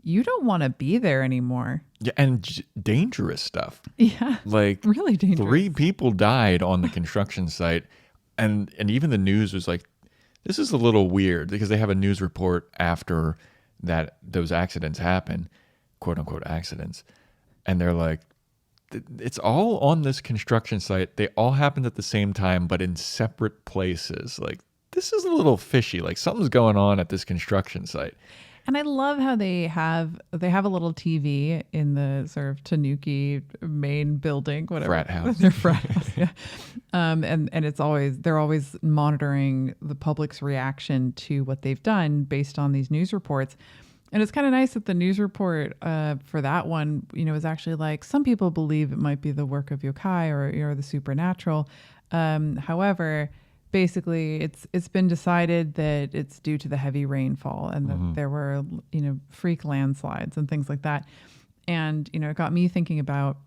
you don't want to be there anymore. Yeah, and dangerous stuff. Yeah, really dangerous. 3 people died on the construction site, and even the news was like, this is a little weird, because they have a news report after that those accidents happen, quote unquote accidents. And they're like, it's all on this construction site. They all happened at the same time, but in separate places. This is a little fishy. Something's going on at this construction site. And I love how they have a little TV in the sort of Tanuki main building, whatever. Frat house. Their frat house, yeah. And they're always monitoring the public's reaction to what they've done based on these news reports. And it's kind of nice that the news report for that one, is actually some people believe it might be the work of yokai or the supernatural. However, basically it's been decided that it's due to the heavy rainfall and that there were, freak landslides and things like that. And, it got me thinking about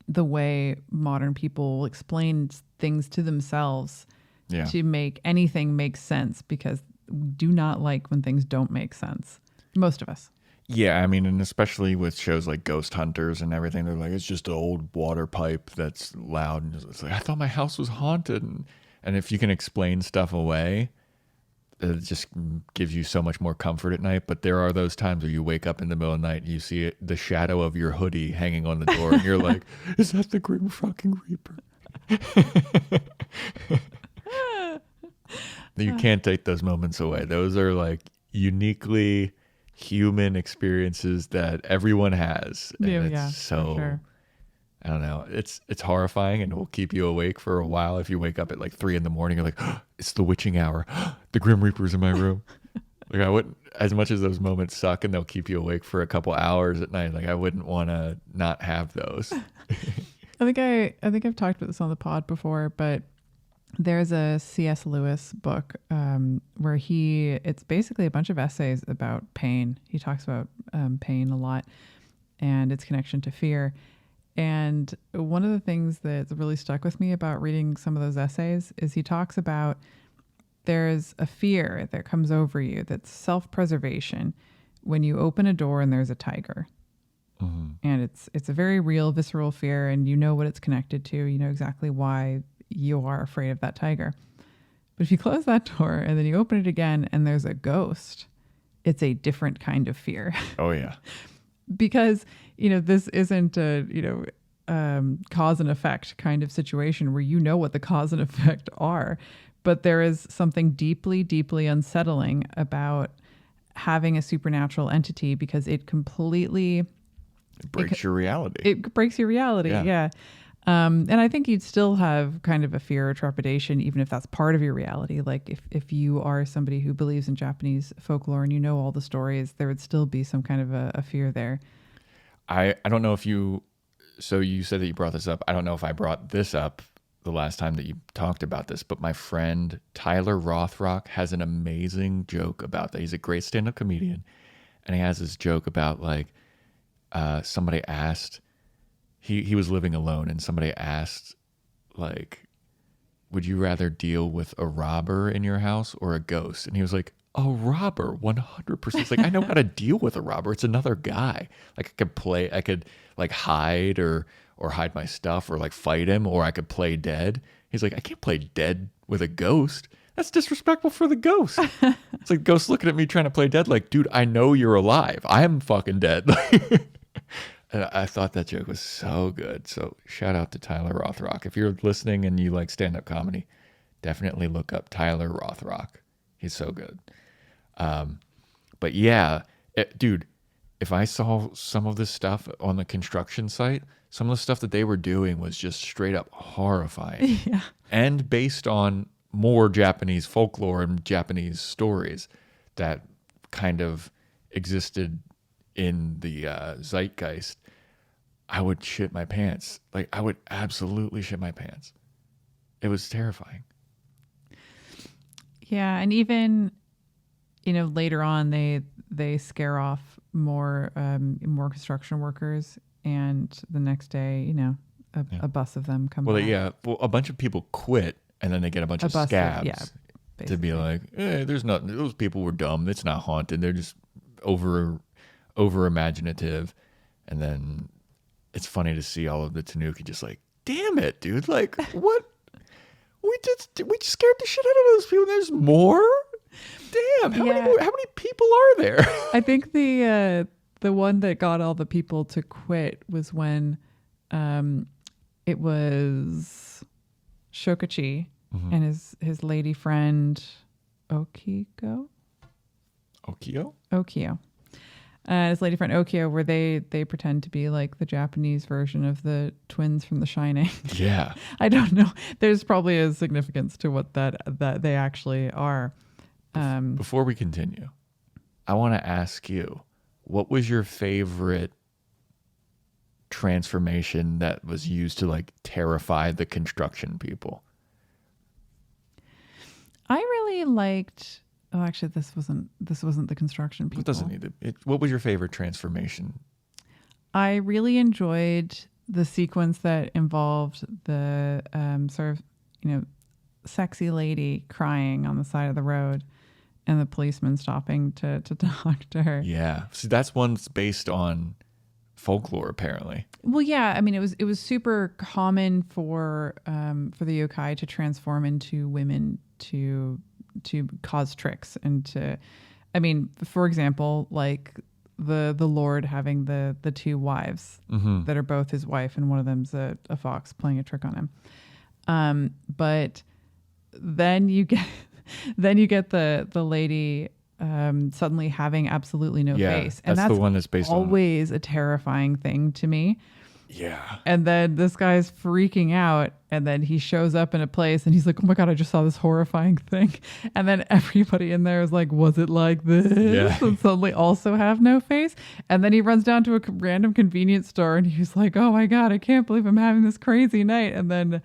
the way modern people explain things to themselves to make anything make sense, because we do not like when things don't make sense. Most of us. Yeah, I mean, and especially with shows like Ghost Hunters and everything, they're like, it's just an old water pipe that's loud. And it's like, I thought my house was haunted. And if you can explain stuff away, it just gives you so much more comfort at night. But there are those times where you wake up in the middle of the night and you see the shadow of your hoodie hanging on the door, and you're like, is that the Grim fucking Reaper? You can't take those moments away. Those are like uniquely human experiences that everyone has. And Yeah, it's yeah, so, for sure. I don't know. It's horrifying, and it will keep you awake for a while. If you wake up at like 3 a.m, you're like, oh, it's the witching hour. The Grim Reaper's in my room. Like, I wouldn't, as much as those moments suck and they'll keep you awake for a couple hours at night, like I wouldn't want to not have those. I think I've talked about this on the pod before, but there's a C.S. Lewis book where it's basically a bunch of essays about pain. He talks about pain a lot and its connection to fear. And one of the things that's really stuck with me about reading some of those essays is he talks about there's a fear that comes over you that's self-preservation when you open a door and there's a tiger. And it's a very real, visceral fear, and you know what it's connected to. You know exactly why you are afraid of that tiger. But if you close that door and then you open it again and there's a ghost, it's a different kind of fear. Oh, yeah. Because, this isn't a, cause and effect kind of situation where you know what the cause and effect are. But there is something deeply, deeply unsettling about having a supernatural entity because it completely... It breaks your reality. It breaks your reality, yeah. And I think you'd still have kind of a fear or trepidation, even if that's part of your reality. Like if you are somebody who believes in Japanese folklore and you know all the stories, there would still be some kind of a fear there. I don't know if so you said that you brought this up. I don't know if I brought this up the last time that you talked about this, but my friend Tyler Rothrock has an amazing joke about that. He's a great stand-up comedian, and he has this joke about like, somebody asked, he was living alone, and somebody asked, like, would you rather deal with a robber in your house or a ghost? And he was like, a robber, 100%. It's like, I know how to deal with a robber. It's another guy. Like I could like hide or hide my stuff or like fight him, or I could play dead. He's like, I can't play dead with a ghost. That's disrespectful for the ghost. It's like ghost looking at me trying to play dead. Like, dude, I know you're alive. I am fucking dead. And I thought that joke was so good. So shout out to Tyler Rothrock. If you're listening and you like stand-up comedy, definitely look up Tyler Rothrock. He's so good. But yeah, dude, if I saw some of this stuff on the construction site, some of the stuff that they were doing was just straight up horrifying. Yeah. And based on more Japanese folklore and Japanese stories that kind of existed in the zeitgeist, I would shit my pants. Like, I would absolutely shit my pants. It was terrifying. Yeah, and even later on they scare off more construction workers, and the next day a bus of them come. Well, by. a bunch of people quit, and then they get a bunch of bus scabs to be like, there's nothing. Those people were dumb. It's not haunted. They're just over imaginative. And then it's funny to see all of the tanuki just like, damn it, dude. Like, what? We just scared the shit out of those people. There's more? Damn. How many people are there? I think the one that got all the people to quit was when it was Shokachi and his lady friend Okio. His lady friend Okio, where they pretend to be like the Japanese version of the twins from The Shining. Yeah. I don't know. There's probably a significance to what that they actually are. Before we continue, I want to ask you, what was your favorite transformation that was used to like terrify the construction people? I really liked. Oh, actually, this wasn't the construction people. It doesn't need to. What was your favorite transformation? I really enjoyed the sequence that involved the sort of, sexy lady crying on the side of the road, and the policeman stopping to talk to her. Yeah. See, that's one that's based on folklore, apparently. Well, yeah, I mean, it was super common for the yokai to transform into women to cause tricks and to, I mean, for example, like the Lord having the two wives that are both his wife, and one of them's a fox playing a trick on him. But then you get the lady suddenly having absolutely no face, and that's the one that's based always a terrifying thing to me. Yeah. And then this guy's freaking out, and then he shows up in a place and he's like, oh my God, I just saw this horrifying thing. And then everybody in there is like, was it like this? Yeah. And suddenly also have no face. And then he runs down to a random convenience store and he's like, oh my God, I can't believe I'm having this crazy night. And then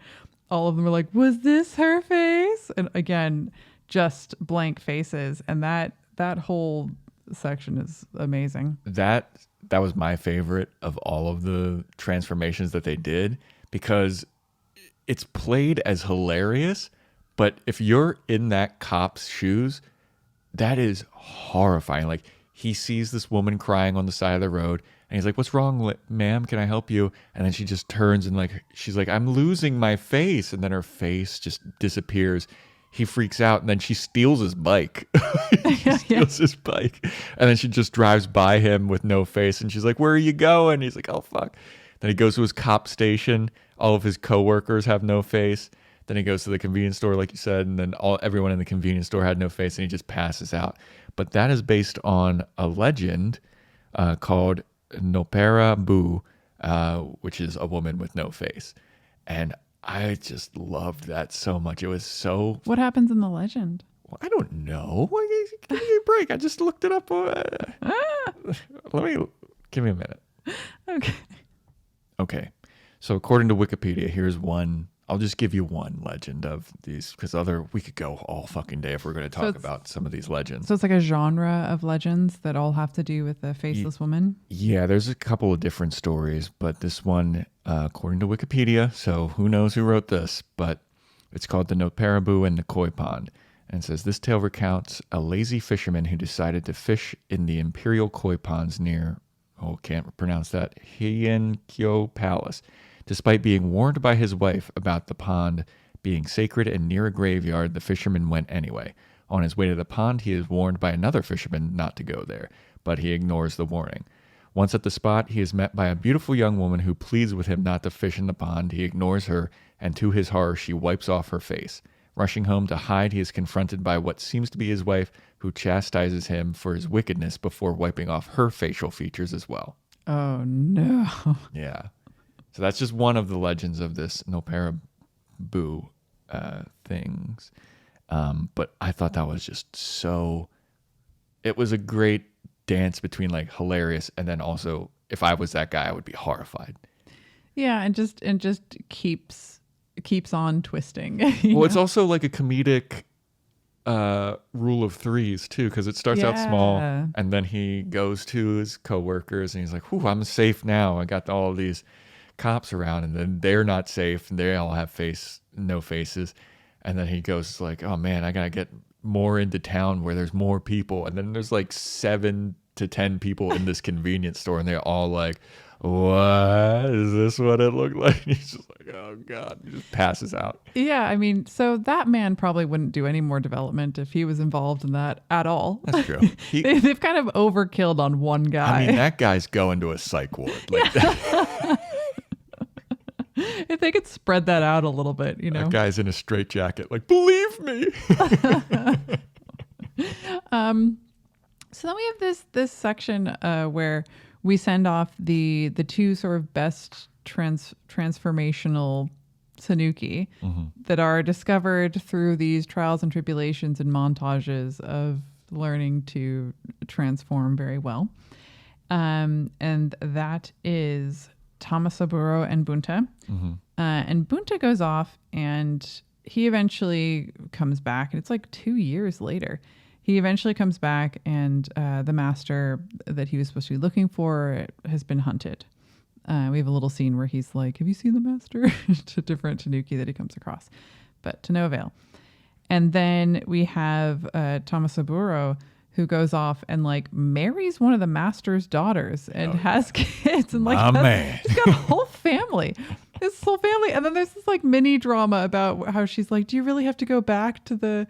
all of them are like, was this her face? And again, just blank faces. And that whole section is amazing. That was my favorite of all of the transformations that they did, because it's played as hilarious, but if you're in that cop's shoes, that is horrifying. Like, he sees this woman crying on the side of the road and he's like, what's wrong, ma'am? Can I help you? And then she just turns and she's like, I'm losing my face. And then her face just disappears. He freaks out, and then she steals his bike. Steals his bike. And then she just drives by him with no face, and she's like, where are you going? He's like, oh, fuck. Then he goes to his cop station. All of his coworkers have no face. Then he goes to the convenience store, like you said, and then everyone in the convenience store had no face, and he just passes out. But that is based on a legend called Nopera Bu, which is a woman with no face. And I just loved that so much. It was so... What happens in the legend? Well, I don't know. Give me a break. I just looked it up. Give me a minute. Okay. So according to Wikipedia, here's one. I'll just give you one legend of these, because we could go all fucking day if we're going to talk about some of these legends. So it's like a genre of legends that all have to do with a faceless woman? Yeah, there's a couple of different stories, but this one, according to Wikipedia, so who knows who wrote this, but it's called the Noparabu and the Koi Pond. And it says, this tale recounts a lazy fisherman who decided to fish in the imperial koi ponds near, can't pronounce that, Heian-kyo Palace. Despite being warned by his wife about the pond being sacred and near a graveyard, the fisherman went anyway. On his way to the pond, he is warned by another fisherman not to go there, but he ignores the warning. Once at the spot, he is met by a beautiful young woman who pleads with him not to fish in the pond. He ignores her, and to his horror, she wipes off her face. Rushing home to hide, he is confronted by what seems to be his wife, who chastises him for his wickedness before wiping off her facial features as well. Oh, no. Yeah. So that's just one of the legends of this Noparabu things. But I thought that was just so... It was a great dance between like hilarious and then also, if I was that guy, I would be horrified. Yeah, and just keeps on twisting. It's also like a comedic rule of threes too, because it starts out small and then he goes to his coworkers and he's like, "Whew, I'm safe now. I got all of these cops around," and then they're not safe and they all have no faces. And then he goes like, "Oh man, I gotta get more into town where there's more people." And then there's like 7 to 10 people in this convenience store, and they're all like, "What is this? What it looked like?" And he's just like, "Oh god," he just passes out. Yeah, I mean, so that man probably wouldn't do any more development if he was involved in that at all. That's true. They've kind of overkilled on one guy. I mean, that guy's going to a psych ward. Like that. If they could spread that out a little bit, you know. That guy's in a straitjacket. Like, believe me. So then we have this section where we send off the two sort of best transformational tanuki that are discovered through these trials and tribulations and montages of learning to transform very well. And that is Tamasaburo and Bunta. And Bunta goes off and he eventually comes back, and it's like 2 years later. He eventually comes back, and the master that he was supposed to be looking for has been hunted. We have a little scene where he's like, "Have you seen the master?" to different tanuki that he comes across, but to no avail. And then we have Tomasaburo, who goes off and like marries one of the master's daughters and has kids and like he's got a whole family. His whole family. And then there's this like mini drama about how she's like, do you really have to go back to the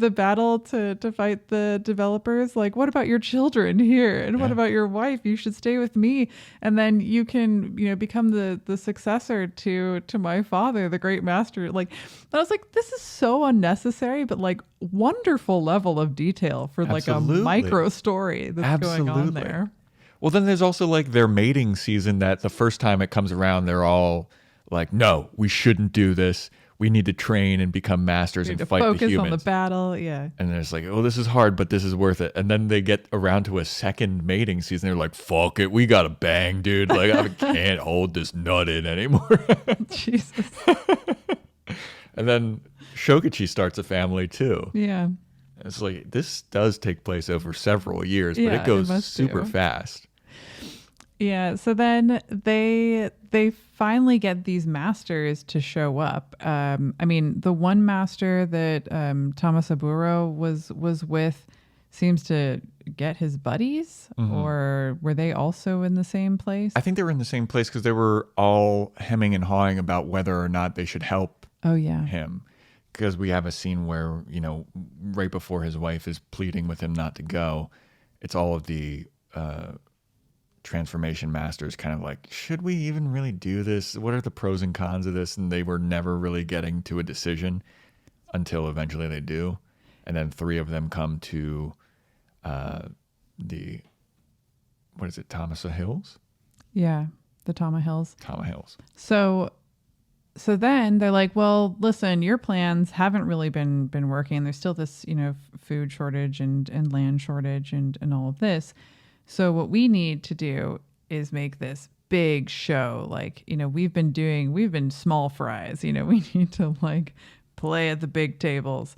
battle to fight the developers? Like, what about your children here? And what about your wife? You should stay with me. And then you can, become the successor to my father, the great master. Like, and I was like, this is so unnecessary, but like wonderful level of detail for like a micro story that's going on there. Well, then there's also like their mating season that the first time it comes around, they're all like, no, we shouldn't do this. We need to train and become masters and fight the humans. Focus on the battle, yeah. And then it's like, oh, this is hard, but this is worth it. And then they get around to a second mating season. They're like, fuck it, we gotta bang, dude. Like, I can't hold this nut in anymore. Jesus. And then Shokichi starts a family too. Yeah. It's like, this does take place over several years, but it goes super fast. Yeah, so then they finally get these masters to show up. I mean, the one master that Tomasaburo was with seems to get his buddies, or were they also in the same place? I think they were in the same place because they were all hemming and hawing about whether or not they should help him. Because we have a scene where, right before his wife is pleading with him not to go, it's all of the transformation masters kind of like, should we even really do this? What are the pros and cons of this? And they were never really getting to a decision until eventually they do. And then 3 of them come to Tamasa Hills? Yeah, the Tama Hills. Tama Hills. So then they're like, well, listen, your plans haven't really been working. There's still this, food shortage and land shortage and all of this. So what we need to do is make this big show. Like, we've been small fries, we need to like play at the big tables.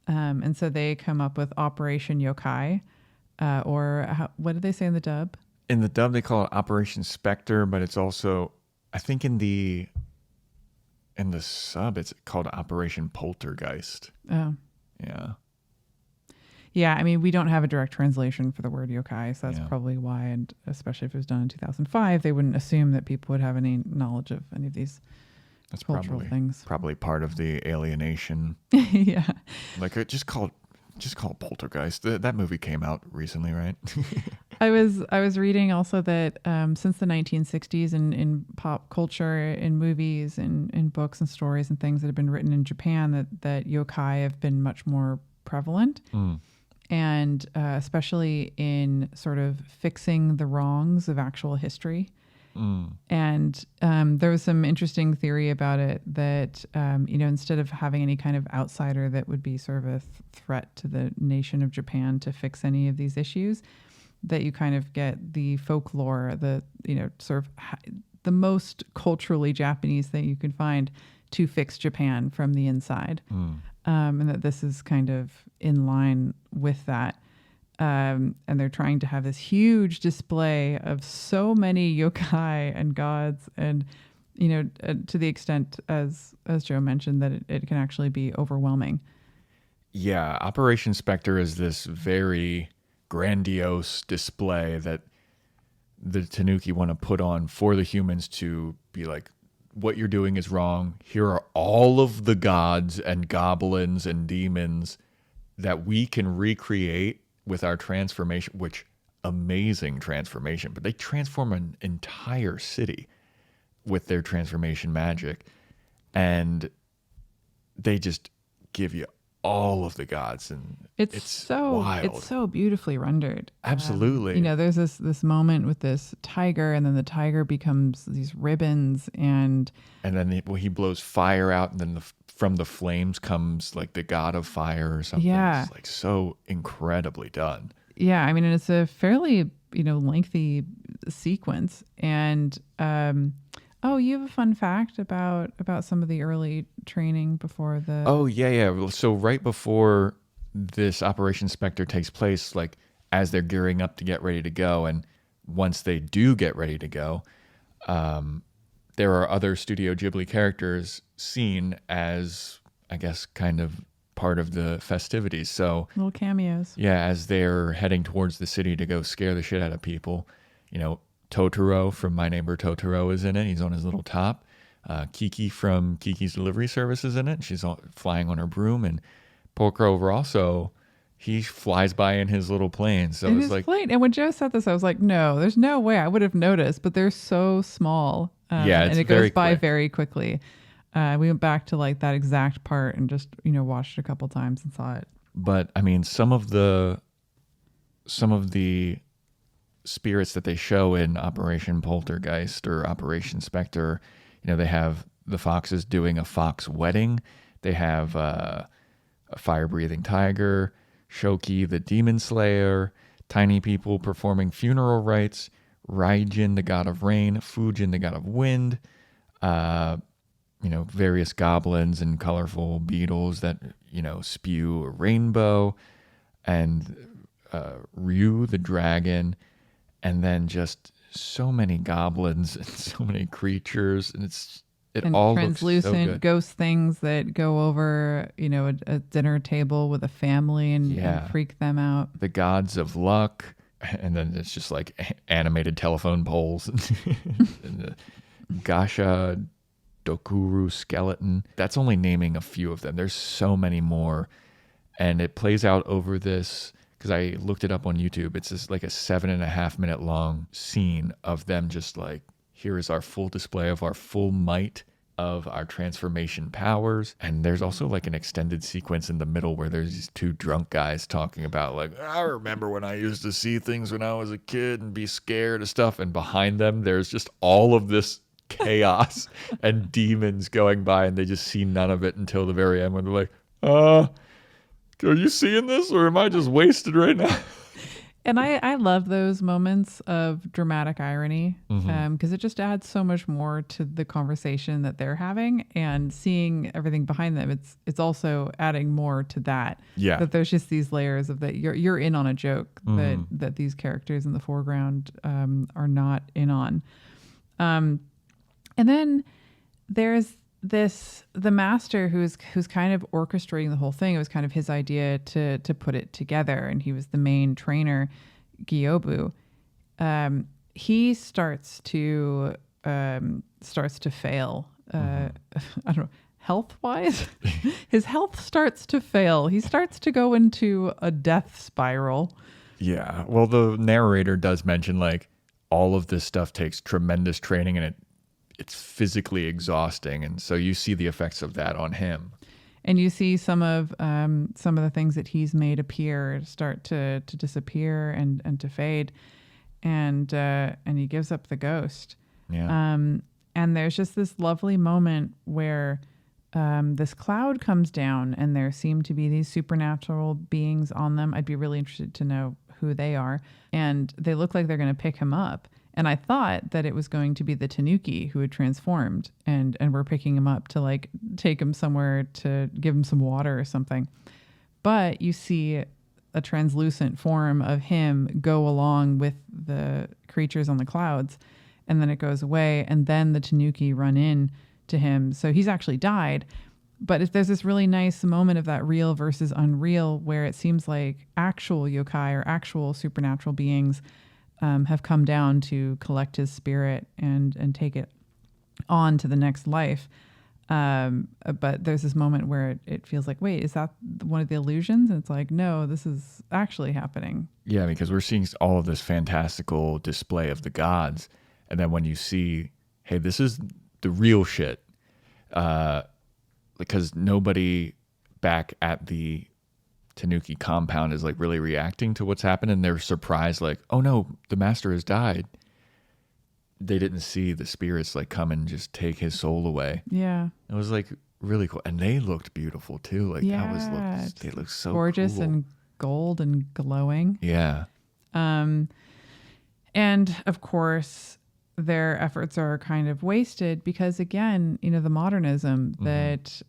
And so they come up with Operation Yokai, what did they say in the dub? In the dub, they call it Operation Spectre, but it's also, I think in the sub, it's called Operation Poltergeist. Oh. Yeah. Yeah, I mean, we don't have a direct translation for the word yokai, so that's probably why, and especially if it was done in 2005, they wouldn't assume that people would have any knowledge of any of these cultural things. Probably part of the alienation. Yeah. Like, just call it Poltergeist. That movie came out recently, right? I was reading also that since the 1960s in pop culture, in movies, in books and stories and things that have been written in Japan, that yokai have been much more prevalent. And especially in sort of fixing the wrongs of actual history. And there was some interesting theory about it that, instead of having any kind of outsider that would be sort of a threat to the nation of Japan to fix any of these issues, that you kind of get the folklore, the, sort of the most culturally Japanese thing you can find to fix Japan from the inside. And that this is kind of in line with that. And they're trying to have this huge display of so many yokai and gods, and to the extent as Joe mentioned that it can actually be overwhelming. Yeah, Operation Spectre is this very grandiose display that the Tanuki want to put on for the humans to be like, what you're doing is wrong. Here are all of the gods and goblins and demons that we can recreate with our transformation, which amazing transformation, but they transform an entire city with their transformation magic. And they just give you all of the gods, and it's so wild. It's so beautifully rendered. Absolutely. There's this moment with this tiger, and then the tiger becomes these ribbons, and then he blows fire out, and then from the flames comes like the god of fire or something. Yeah. It's like so incredibly done. Yeah, I mean, and it's a fairly lengthy sequence, and you have a fun fact about some of the early training before the... Oh, yeah. So right before this Operation Spectre takes place, like as they're gearing up to get ready to go, and once they do get ready to go, there are other Studio Ghibli characters seen as, I guess, kind of part of the festivities. So Little cameos. yeah, as they're heading towards the city to go scare the shit out of people, Totoro from My Neighbor Totoro is in it. He's on his little top. Kiki from Kiki's Delivery Service is in it. She's flying on her broom, and Porco also, he flies by in his little plane. So In it's his like, plane. And when Joe said this, I was like, no, there's no way I would have noticed, but they're so small. Yeah, it's and it very goes by quick. very quickly. We went back to like that exact part and just, watched it a couple times and saw it. but I mean, some of the spirits that they show in Operation Poltergeist or Operation Spectre, they have the foxes doing a fox wedding. They have a fire-breathing tiger, Shoki the demon slayer, tiny people performing funeral rites, Raijin the god of rain, Fujin the god of wind, various goblins and colorful beetles that, spew a rainbow, and Ryu the dragon, and then just so many goblins and so many creatures, and it And all looks so translucent good. ghost things that go over, a dinner table with a family and freak them out. The gods of luck, and then it's just like animated telephone poles and the Gasha Dokuru skeleton. That's only naming a few of them. There's so many more, and it plays out over this, because I looked it up on YouTube. It's just like a 7.5 minute long scene of them just like, here is our full display of our full might of our transformation powers. And there's also like an extended sequence in the middle where there's these two drunk guys talking about like, I remember when I used to see things when I was a kid and be scared of stuff. And behind them, there's just all of this chaos and demons going by, and they just see none of it until the very end when they're like, are you seeing this, or am I just wasted right now? And I love those moments of dramatic irony because it just adds so much more to the conversation that they're having, and seeing everything behind them. It's also adding more to that. Yeah. That there's just these layers of that you're in on a joke that these characters in the foreground are not in on. And then there's the master who's kind of orchestrating the whole thing. It was kind of his idea to put it together, and he was the main trainer, Gyobu. He starts to fail. I don't know, health wise. His health starts to fail. He starts to go into a death spiral. Yeah. Well, the narrator does mention like all of this stuff takes tremendous training, and it's physically exhausting, and so you see the effects of that on him. And you see some of the things that he's made appear start to disappear and to fade, and he gives up the ghost. Yeah. And there's just this lovely moment where this cloud comes down, and there seem to be these supernatural beings on them. I'd be really interested to know who they are, and they look like they're going to pick him up. And I thought that it was going to be the tanuki who had transformed and we're picking him up to like take him somewhere to give him some water or something. But you see a translucent form of him go along with the creatures on the clouds, and then it goes away, and then the tanuki run in to him. So he's actually died. But there's this really nice moment of that real versus unreal, where it seems like actual yokai or actual supernatural beings have come down to collect his spirit and take it on to the next life. But there's this moment where it feels like, wait, is that one of the illusions? And it's like, no, this is actually happening. Yeah, because we're seeing all of this fantastical display of the gods. And then when you see, hey, this is the real shit, because nobody back at the Tanuki compound is like really reacting to what's happened, and they're surprised like, oh no, the master has died. They didn't see the spirits like come and just take his soul away. Yeah. It was like really cool, and they looked beautiful too. Like they looked so gorgeous, cool. And gold and glowing. Yeah. And of course their efforts are kind of wasted because, again, the modernism that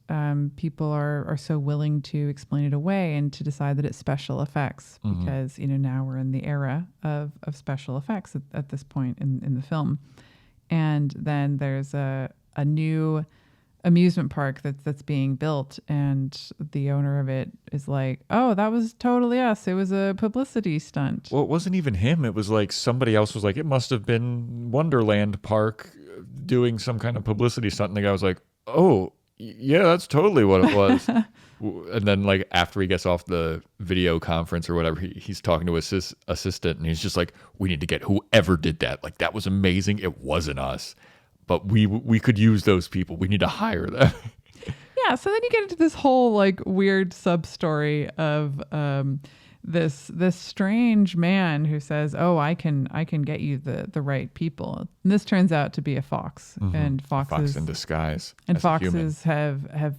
people are so willing to explain it away and to decide that it's special effects because, now we're in the era of special effects at this point in the film. And then there's a new amusement park that's being built, and the owner of it is like, oh, that was totally us, it was a publicity stunt. Well, it wasn't even him. It was like somebody else was like, it must have been Wonderland Park doing some kind of publicity stunt. And the guy was like, oh, yeah, that's totally what it was. And then like after he gets off the video conference or whatever, he's talking to his assistant and he's just like, we need to get whoever did that. Like, that was amazing. It wasn't us, but we could use those people. We need to hire them. Yeah, so then you get into this whole like weird sub story of this strange man who says, "Oh, I can get you the right people." And this turns out to be a fox, and Fox in disguise. and as a human. foxes have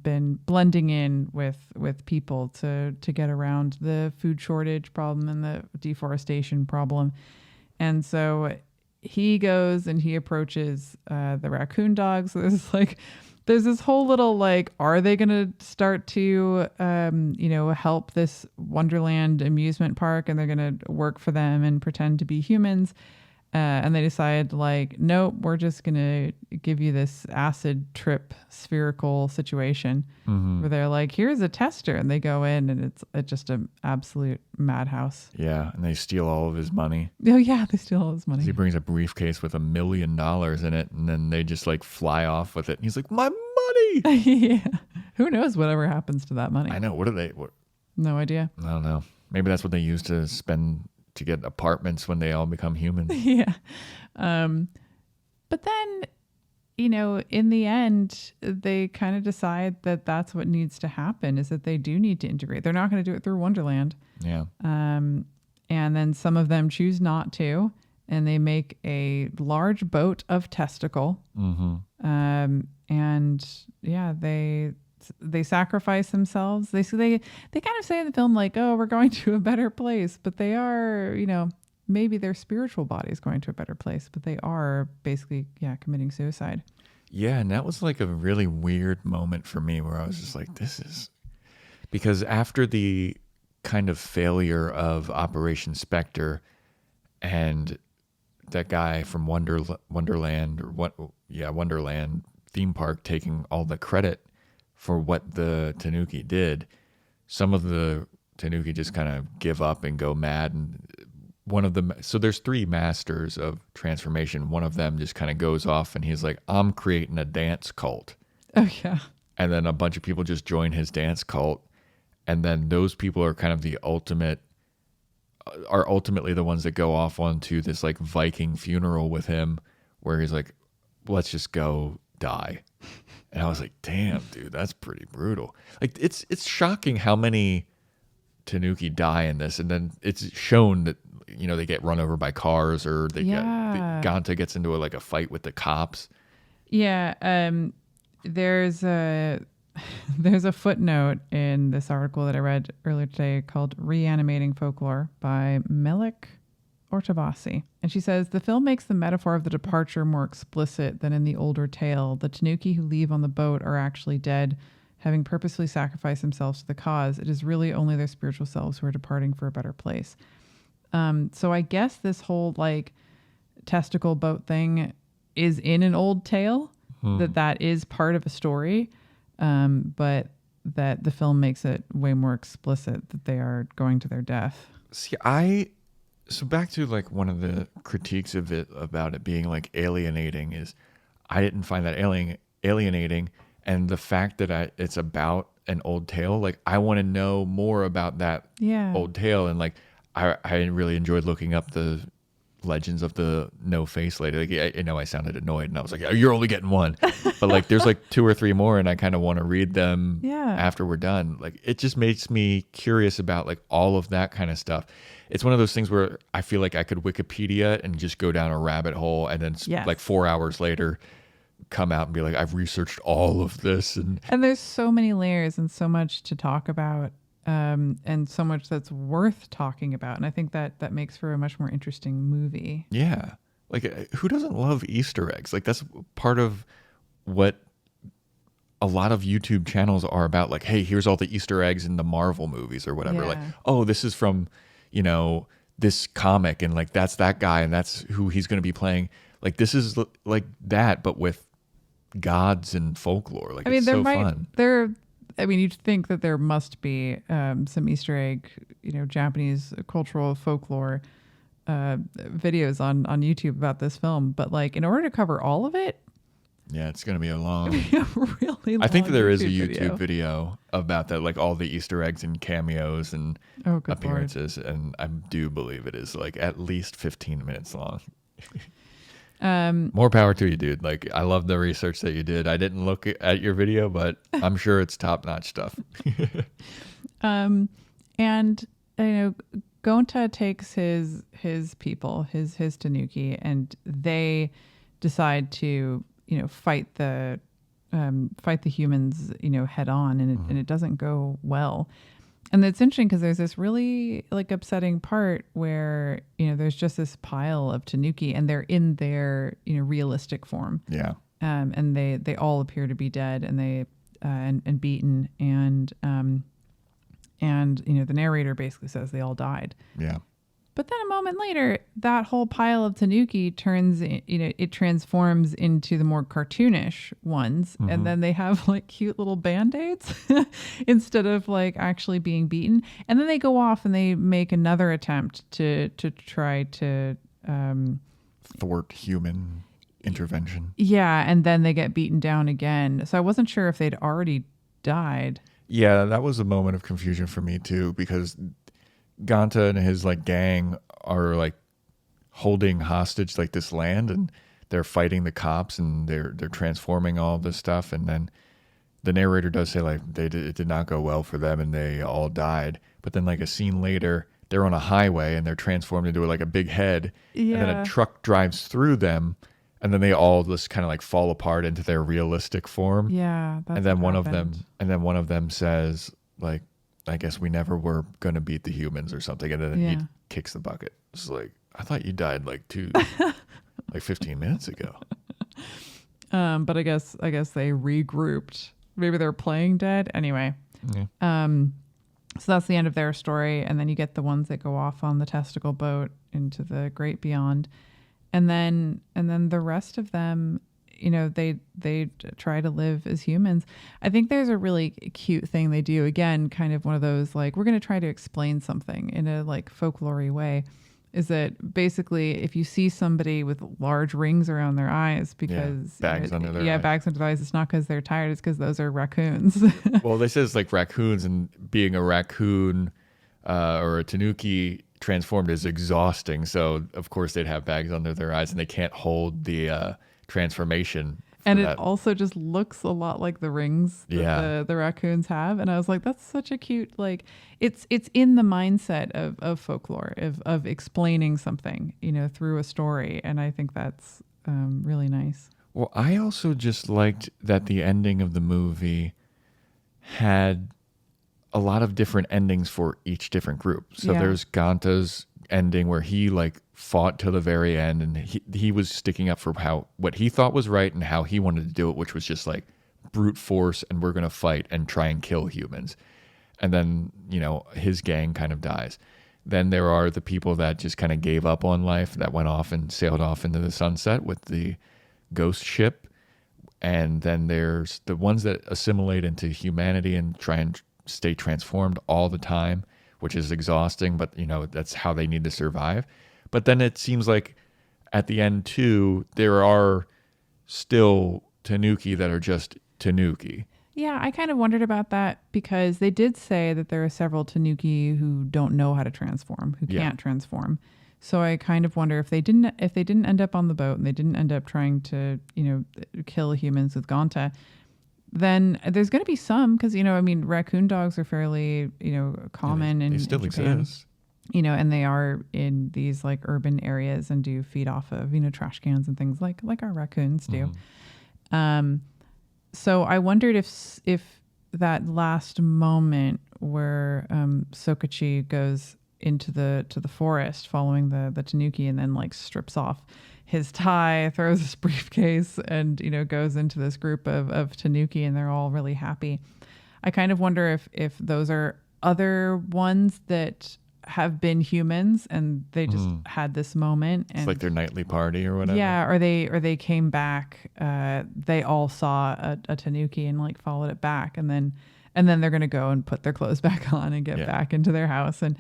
been blending in with people to get around the food shortage problem and the deforestation problem, and so he goes and he approaches the raccoon dogs. So there's this whole little like, are they going to start to, help this Wonderland amusement park, and they're going to work for them and pretend to be humans? And they decide like, nope, we're just going to give you this acid trip spherical situation where they're like, here's a tester. And they go in and it's just an absolute madhouse. Yeah, and they steal all of his money. Oh yeah, they steal all his money. He brings a briefcase with $1 million in it, and then they just like fly off with it. And he's like, my money! Yeah. Who knows whatever happens to that money? I know. What are they? What? No idea. I don't know. Maybe that's what they use to spend to get apartments when they all become humans. Yeah. But then, in the end, they kind of decide that that's what needs to happen, is that they do need to integrate. They're not going to do it through Wonderland. Yeah. And then some of them choose not to, and they make a large boat of testicle. And yeah, they sacrifice themselves. They kind of say in the film like, oh, we're going to a better place, but they are, maybe their spiritual body is going to a better place, but they are basically, committing suicide. Yeah, and that was like a really weird moment for me where I was just like, this is... Because after the kind of failure of Operation Spectre and that guy from Wonderland theme park taking all the credit for what the tanuki did, some of the tanuki just kind of give up and go mad. And one of them, so there's 3 masters of transformation. One of them just kind of goes off and he's like, I'm creating a dance cult. Oh yeah. And then a bunch of people just join his dance cult. And then those people are kind of ultimately the ones that go off onto this like Viking funeral with him, where he's like, let's just go die. And I was like, damn, dude, that's pretty brutal. Like, it's shocking how many tanuki die in this. And then it's shown that, they get run over by cars, or Ganta gets into a fight with the cops. Yeah. There's a footnote in this article that I read earlier today called Reanimating Folklore by Melik Ortavasi. And she says, the film makes the metaphor of the departure more explicit than in the older tale. The tanuki who leave on the boat are actually dead, having purposefully sacrificed themselves to the cause. It is really only their spiritual selves who are departing for a better place. So I guess this whole testicle boat thing is in an old tale, that is part of a story, but that the film makes it way more explicit that they are going to their death. See, so back to one of the critiques of it about it being alienating is I didn't find that alienating, and the fact that it's about an old tale, I want to know more about that old tale, and I really enjoyed looking up the legends of the no face lady. I sounded annoyed, and I was like, you're only getting one, but there's 2 or 3 more, and I kind of want to read them after we're done. It just makes me curious about all of that kind of stuff. It's one of those things where I feel like I could Wikipedia and just go down a rabbit hole, and then 4 hours later come out and be like, I've researched all of this, and there's so many layers and so much to talk about, and so much that's worth talking about, and I think that makes for a much more interesting movie. Yeah, who doesn't love Easter eggs? That's part of what a lot of YouTube channels are about. Hey, here's all the Easter eggs in the Marvel movies or whatever. Oh, this is from this comic, and that's that guy, and that's who he's going to be playing. This is that, but with gods and folklore. Like, I mean, it's so fun. You'd think that there must be some Easter egg, Japanese cultural folklore videos on YouTube about this film. But like, in order to cover all of it, Yeah, it's going to be a long... really long I think that there is a YouTube YouTube video about that, like all the Easter eggs and cameos and Oh, good appearances. And I do believe it is like at least 15 minutes long. Lord. More power to you, dude. Like, I love the research that you did. I didn't look at your video, but I'm sure it's top-notch stuff. And Gonta takes his people, his tanuki, and they decide to fight the humans head on, and it doesn't go well. And it's interesting because there's this really like upsetting part where there's just this pile of tanuki, and they're in their realistic form. Yeah. And they all appear to be dead, and they and beaten, and the narrator basically says they all died. Yeah. But then a moment later, that whole pile of tanuki transforms into the more cartoonish ones. Mm-hmm. And then they have like cute little Band-Aids instead of like actually being beaten. And then they go off and they make another attempt to try to thwart human intervention. Yeah. And then they get beaten down again. So I wasn't sure if they'd already died. Yeah, that was a moment of confusion for me too, because Gonta and his like gang are like holding hostage like this land, and they're fighting the cops, and they're transforming all this stuff. And then the narrator does say like it did not go well for them and they all died. But then like a scene later, they're on a highway and they're transformed into like a big head, and then a truck drives through them, and then they all just kind of like fall apart into their realistic form. Yeah, that's and then what one of them says like, I guess we never were going to beat the humans or something. And then he kicks the bucket. It's like, I thought you died like 15 minutes ago. But I guess they regrouped. Maybe they're playing dead. Anyway. Yeah. So that's the end of their story. And then you get the ones that go off on the testicle boat into the great beyond. And then the rest of them, they try to live as humans. I think there's a really cute thing they do. Again, kind of one of those, like, we're going to try to explain something in a like folklore way. Is that basically if you see somebody with large rings around their eyes because bags under their eyes. Bags under their eyes, it's not because they're tired, it's because those are raccoons. Well, they say it's like raccoons, and being a raccoon or a tanuki transformed is exhausting. So of course they'd have bags under their eyes, and they can't hold the transformation. And it also just looks a lot like the rings that the raccoons have. And I was like, that's such a cute, like, it's in the mindset of folklore, of explaining something, through a story. And I think that's really nice. Well, I also just liked that the ending of the movie had a lot of different endings for each different group. So there's Ganta's ending where he like fought till the very end, and he was sticking up for what he thought was right and how he wanted to do it, which was just like brute force, and we're going to fight and try and kill humans. And then, his gang kind of dies. Then there are the people that just kind of gave up on life, that went off and sailed off into the sunset with the ghost ship. And then there's the ones that assimilate into humanity and try and stay transformed all the time, which is exhausting, but that's how they need to survive. But then it seems like at the end too, there are still tanuki that are just tanuki. Yeah, I kind of wondered about that because they did say that there are several tanuki who don't know how to transform, who can't transform. So I kind of wonder if they didn't end up on the boat and they didn't end up trying to, kill humans with Gonta, then there's going to be some, because, raccoon dogs are fairly, common in Japan. Exist. And they are in these like urban areas and do feed off of, trash cans and things like our raccoons do. Mm-hmm. So I wondered if that last moment where Sokachi goes into the forest following the tanuki and then like strips off his tie, throws his briefcase, and goes into this group of tanuki, and they're all really happy. I kind of wonder if those are other ones that have been humans and they just had this moment. And It's like their nightly party or whatever. yeah, or they came back. They all saw a tanuki and like followed it back, and then they're gonna go and put their clothes back on and get back into their house, and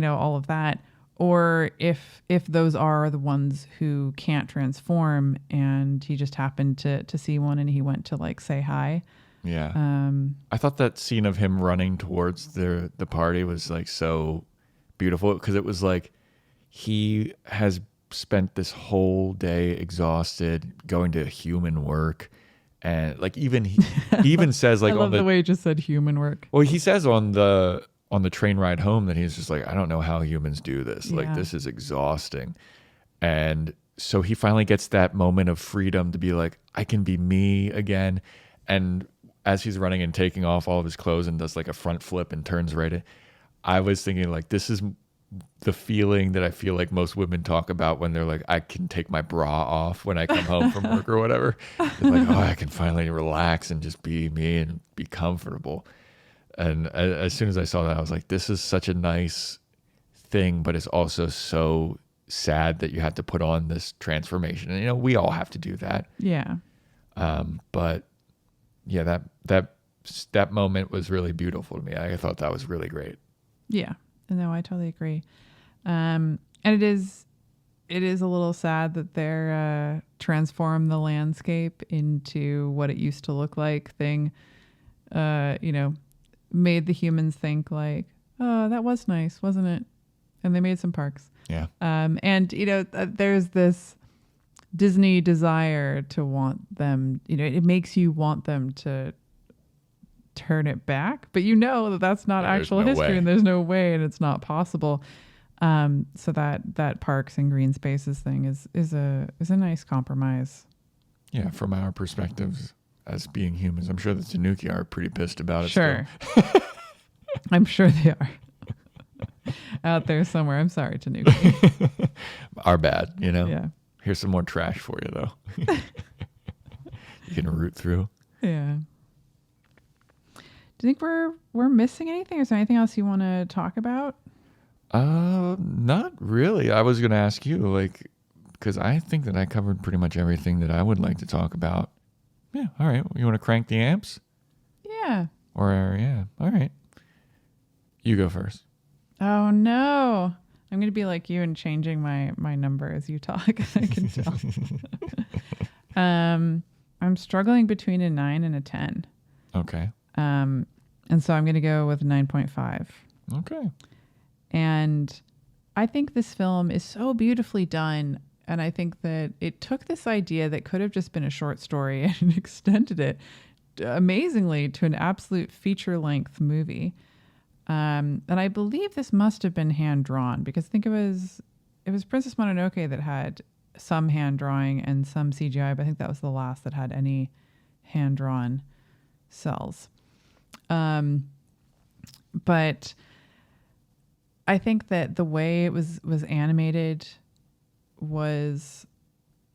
all of that. Or if those are the ones who can't transform, and he just happened to see one and he went to like say hi. Yeah. I thought that scene of him running towards the party was like so beautiful, because it was like he has spent this whole day exhausted going to human work, and like even he even says like I love the way he just said human work. well, he says on the train ride home that he's just like, I don't know how humans do this. Like, this is exhausting. And so he finally gets that moment of freedom to be like, I can be me again. And as he's running and taking off all of his clothes and does like a front flip and turns right in, I was thinking like, this is the feeling that I feel like most women talk about when they're like, I can take my bra off when I come home from work or whatever. They're like, oh, I can finally relax and just be me and be comfortable. And as soon as I saw that, I was like, this is such a nice thing, but it's also so sad that you had to put on this transformation. And, we all have to do that. Yeah. But yeah, that moment was really beautiful to me. I thought that was really great. Yeah. No, I totally agree. And it is a little sad that they're transformed the landscape into what it used to look like thing, made the humans think like, oh, that was nice, wasn't it? And they made some parks. Yeah. And there's this Disney desire to want them, it makes you want them to turn it back, but that that's not actual history, and there's no way, and it's not possible. So that parks and green spaces thing is a nice compromise. Yeah, from our perspectives as being humans, I'm sure the Tanuki are pretty pissed about it. Sure. I'm sure they are. Out there somewhere. I'm sorry, Tanuki. Our bad, Yeah. Here's some more trash for you, though. You can root through. Yeah. Do you think we're missing anything? Is there anything else you want to talk about? Not really. I was going to ask you, because I think that I covered pretty much everything that I would like to talk about. Yeah. All right. You want to crank the amps? Yeah. Yeah. All right. You go first. Oh no. I'm going to be like you and changing my number as you talk. I can tell. I'm struggling between a 9 and a 10. Okay. And so I'm going to go with 9.5. Okay. And I think this film is so beautifully done. And I think that it took this idea that could have just been a short story and extended it amazingly to an absolute feature-length movie. And I believe this must have been hand-drawn, because I think it was Princess Mononoke that had some hand drawing and some CGI, but I think that was the last that had any hand-drawn cells. But I think that the way it was animated was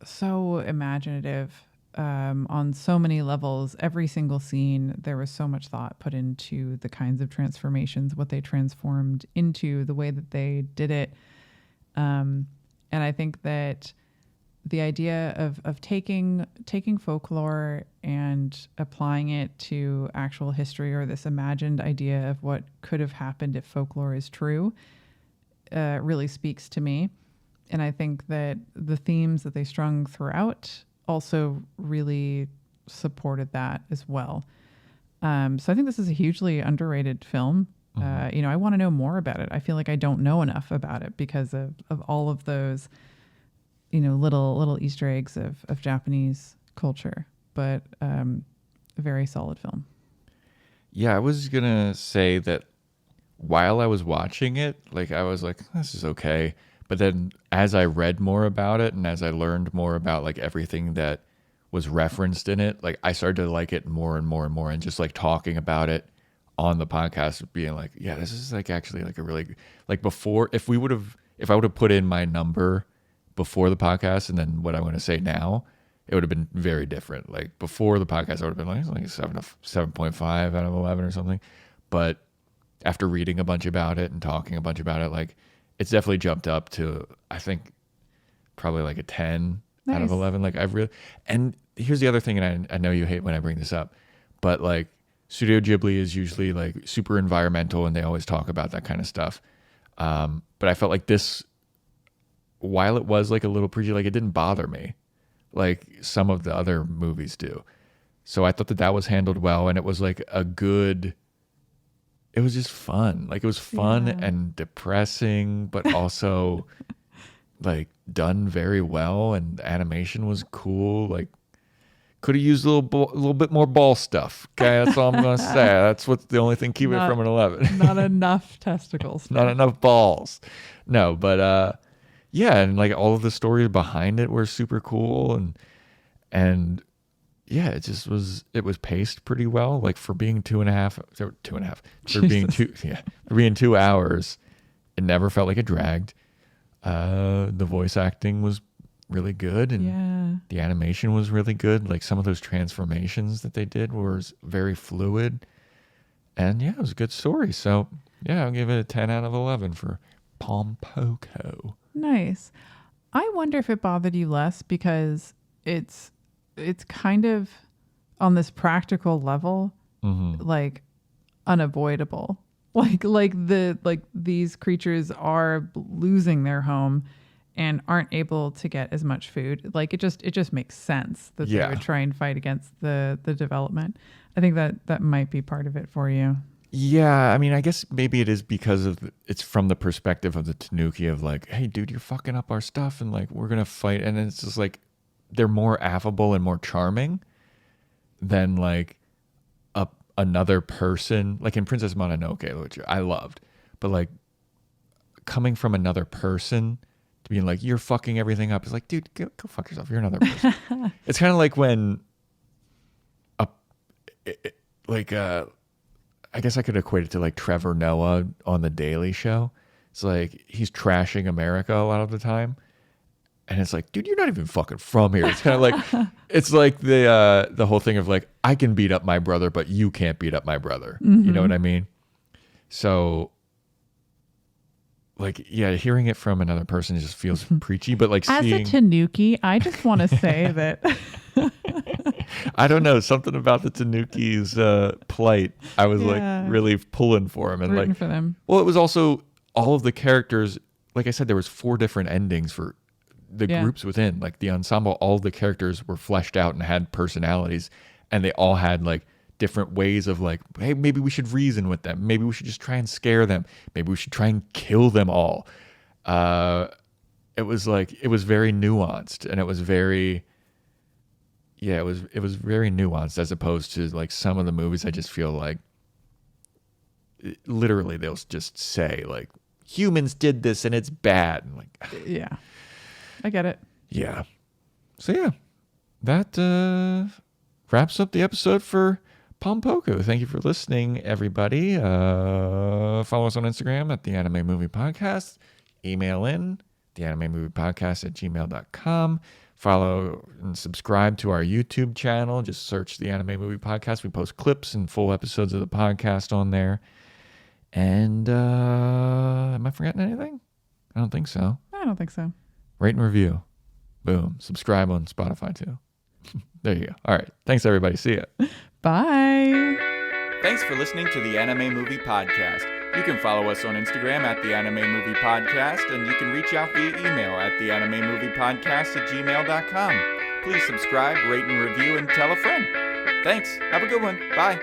so imaginative on so many levels. Every single scene, there was so much thought put into the kinds of transformations, what they transformed into, the way that they did it. And I think that the idea of taking folklore and applying it to actual history, or this imagined idea of what could have happened if folklore is true, really speaks to me. And I think that the themes that they strung throughout also really supported that as well. So I think this is a hugely underrated film. Mm-hmm. I want to know more about it. I feel like I don't know enough about it because of all of those, little Easter eggs of Japanese culture, but a very solid film. Yeah, I was going to say that while I was watching it, I was like, this is okay. But then as I read more about it and as I learned more about everything that was referenced in it, I started to like it more and more and more. And just talking about it on the podcast, being like, yeah, this is actually a really, before, if I would have put in my number before the podcast and then what I want to say now, it would have been very different. Before the podcast, I would have been like 7.5 out of 11 or something. But after reading a bunch about it and talking a bunch about it, like it's definitely jumped up to, I think, probably like a 10 out of Nice. 11. Like I've really, and here's the other thing, and I know you hate when I bring this up, but like Studio Ghibli is usually like super environmental and they always talk about that kind of stuff. But I felt like this, while it was like a little preachy, like it didn't bother me like some of the other movies do. So I thought that was handled well, and it was like it was just fun. Like it was fun Yeah. and depressing, but also like done very well, and the animation was cool. Like could have used a little bit more ball stuff. Okay, that's all I'm gonna say. That's what's the only thing keeping it from an 11. Not enough testicles. Not enough balls. No, but yeah, and like all of the stories behind it were super cool, and yeah, it was paced pretty well. Like for being 2.5, for being for being 2 hours, it never felt like it dragged. The voice acting was really good, and the animation was really good. Like some of those transformations that they did was very fluid, and yeah, it was a good story. So yeah, I'll give it a 10 out of 11 for Pom Poko. Nice. I wonder if it bothered you less because it's kind of on this practical level, like unavoidable. Like these creatures are losing their home and aren't able to get as much food. Like it just makes sense that they would try and fight against the development. I think that might be part of it for you. Yeah, I mean, I guess maybe it is because it's from the perspective of the Tanuki of like, hey, dude, you're fucking up our stuff, and like we're gonna fight, and it's just like they're more affable and more charming than like another person, like in Princess Mononoke, which I loved, but like coming from another person to being like you're fucking everything up is like, dude, go fuck yourself. You're another person. It's kind of like when I guess I could equate it to like Trevor Noah on The Daily Show. It's like he's trashing America a lot of the time. And it's like, dude, you're not even fucking from here. It's kind of like, it's like the whole thing of like, I can beat up my brother, but you can't beat up my brother. You know what I mean? So like, yeah, hearing it from another person just feels preachy, but like As a Tanuki, I just want to say that I don't know, something about the Tanuki's plight. I was like really pulling for him and rooting like for them. Well, it was also all of the characters. Like I said, there was 4 different endings for the groups within. Like the ensemble, all of the characters were fleshed out and had personalities, and they all had like different ways of like, hey, maybe we should reason with them. Maybe we should just try and scare them. Maybe we should try and kill them all. It was very nuanced, and it was very. Yeah, it was very nuanced as opposed to like some of the movies. I just feel like literally they'll just say like humans did this and it's bad. And like, yeah, I get it. Yeah. So yeah, that wraps up the episode for Pom Poko. Thank you for listening, everybody. Follow us on Instagram at the Anime Movie Podcast. Email in theanimemoviepodcast@gmail.com. Follow and subscribe to our YouTube channel. Just search the Anime Movie Podcast. We post clips and full episodes of the podcast on there. And am I forgetting anything? I don't think so. I don't think so. Rate and review. Boom. Subscribe on Spotify too. There you go. All right. Thanks, everybody. See ya. Bye. Thanks for listening to the Anime Movie Podcast. You can follow us on Instagram at the Anime Movie Podcast, and you can reach out via email at theanimemoviepodcast@gmail.com. Please subscribe, rate, and review, and tell a friend. Thanks. Have a good one. Bye.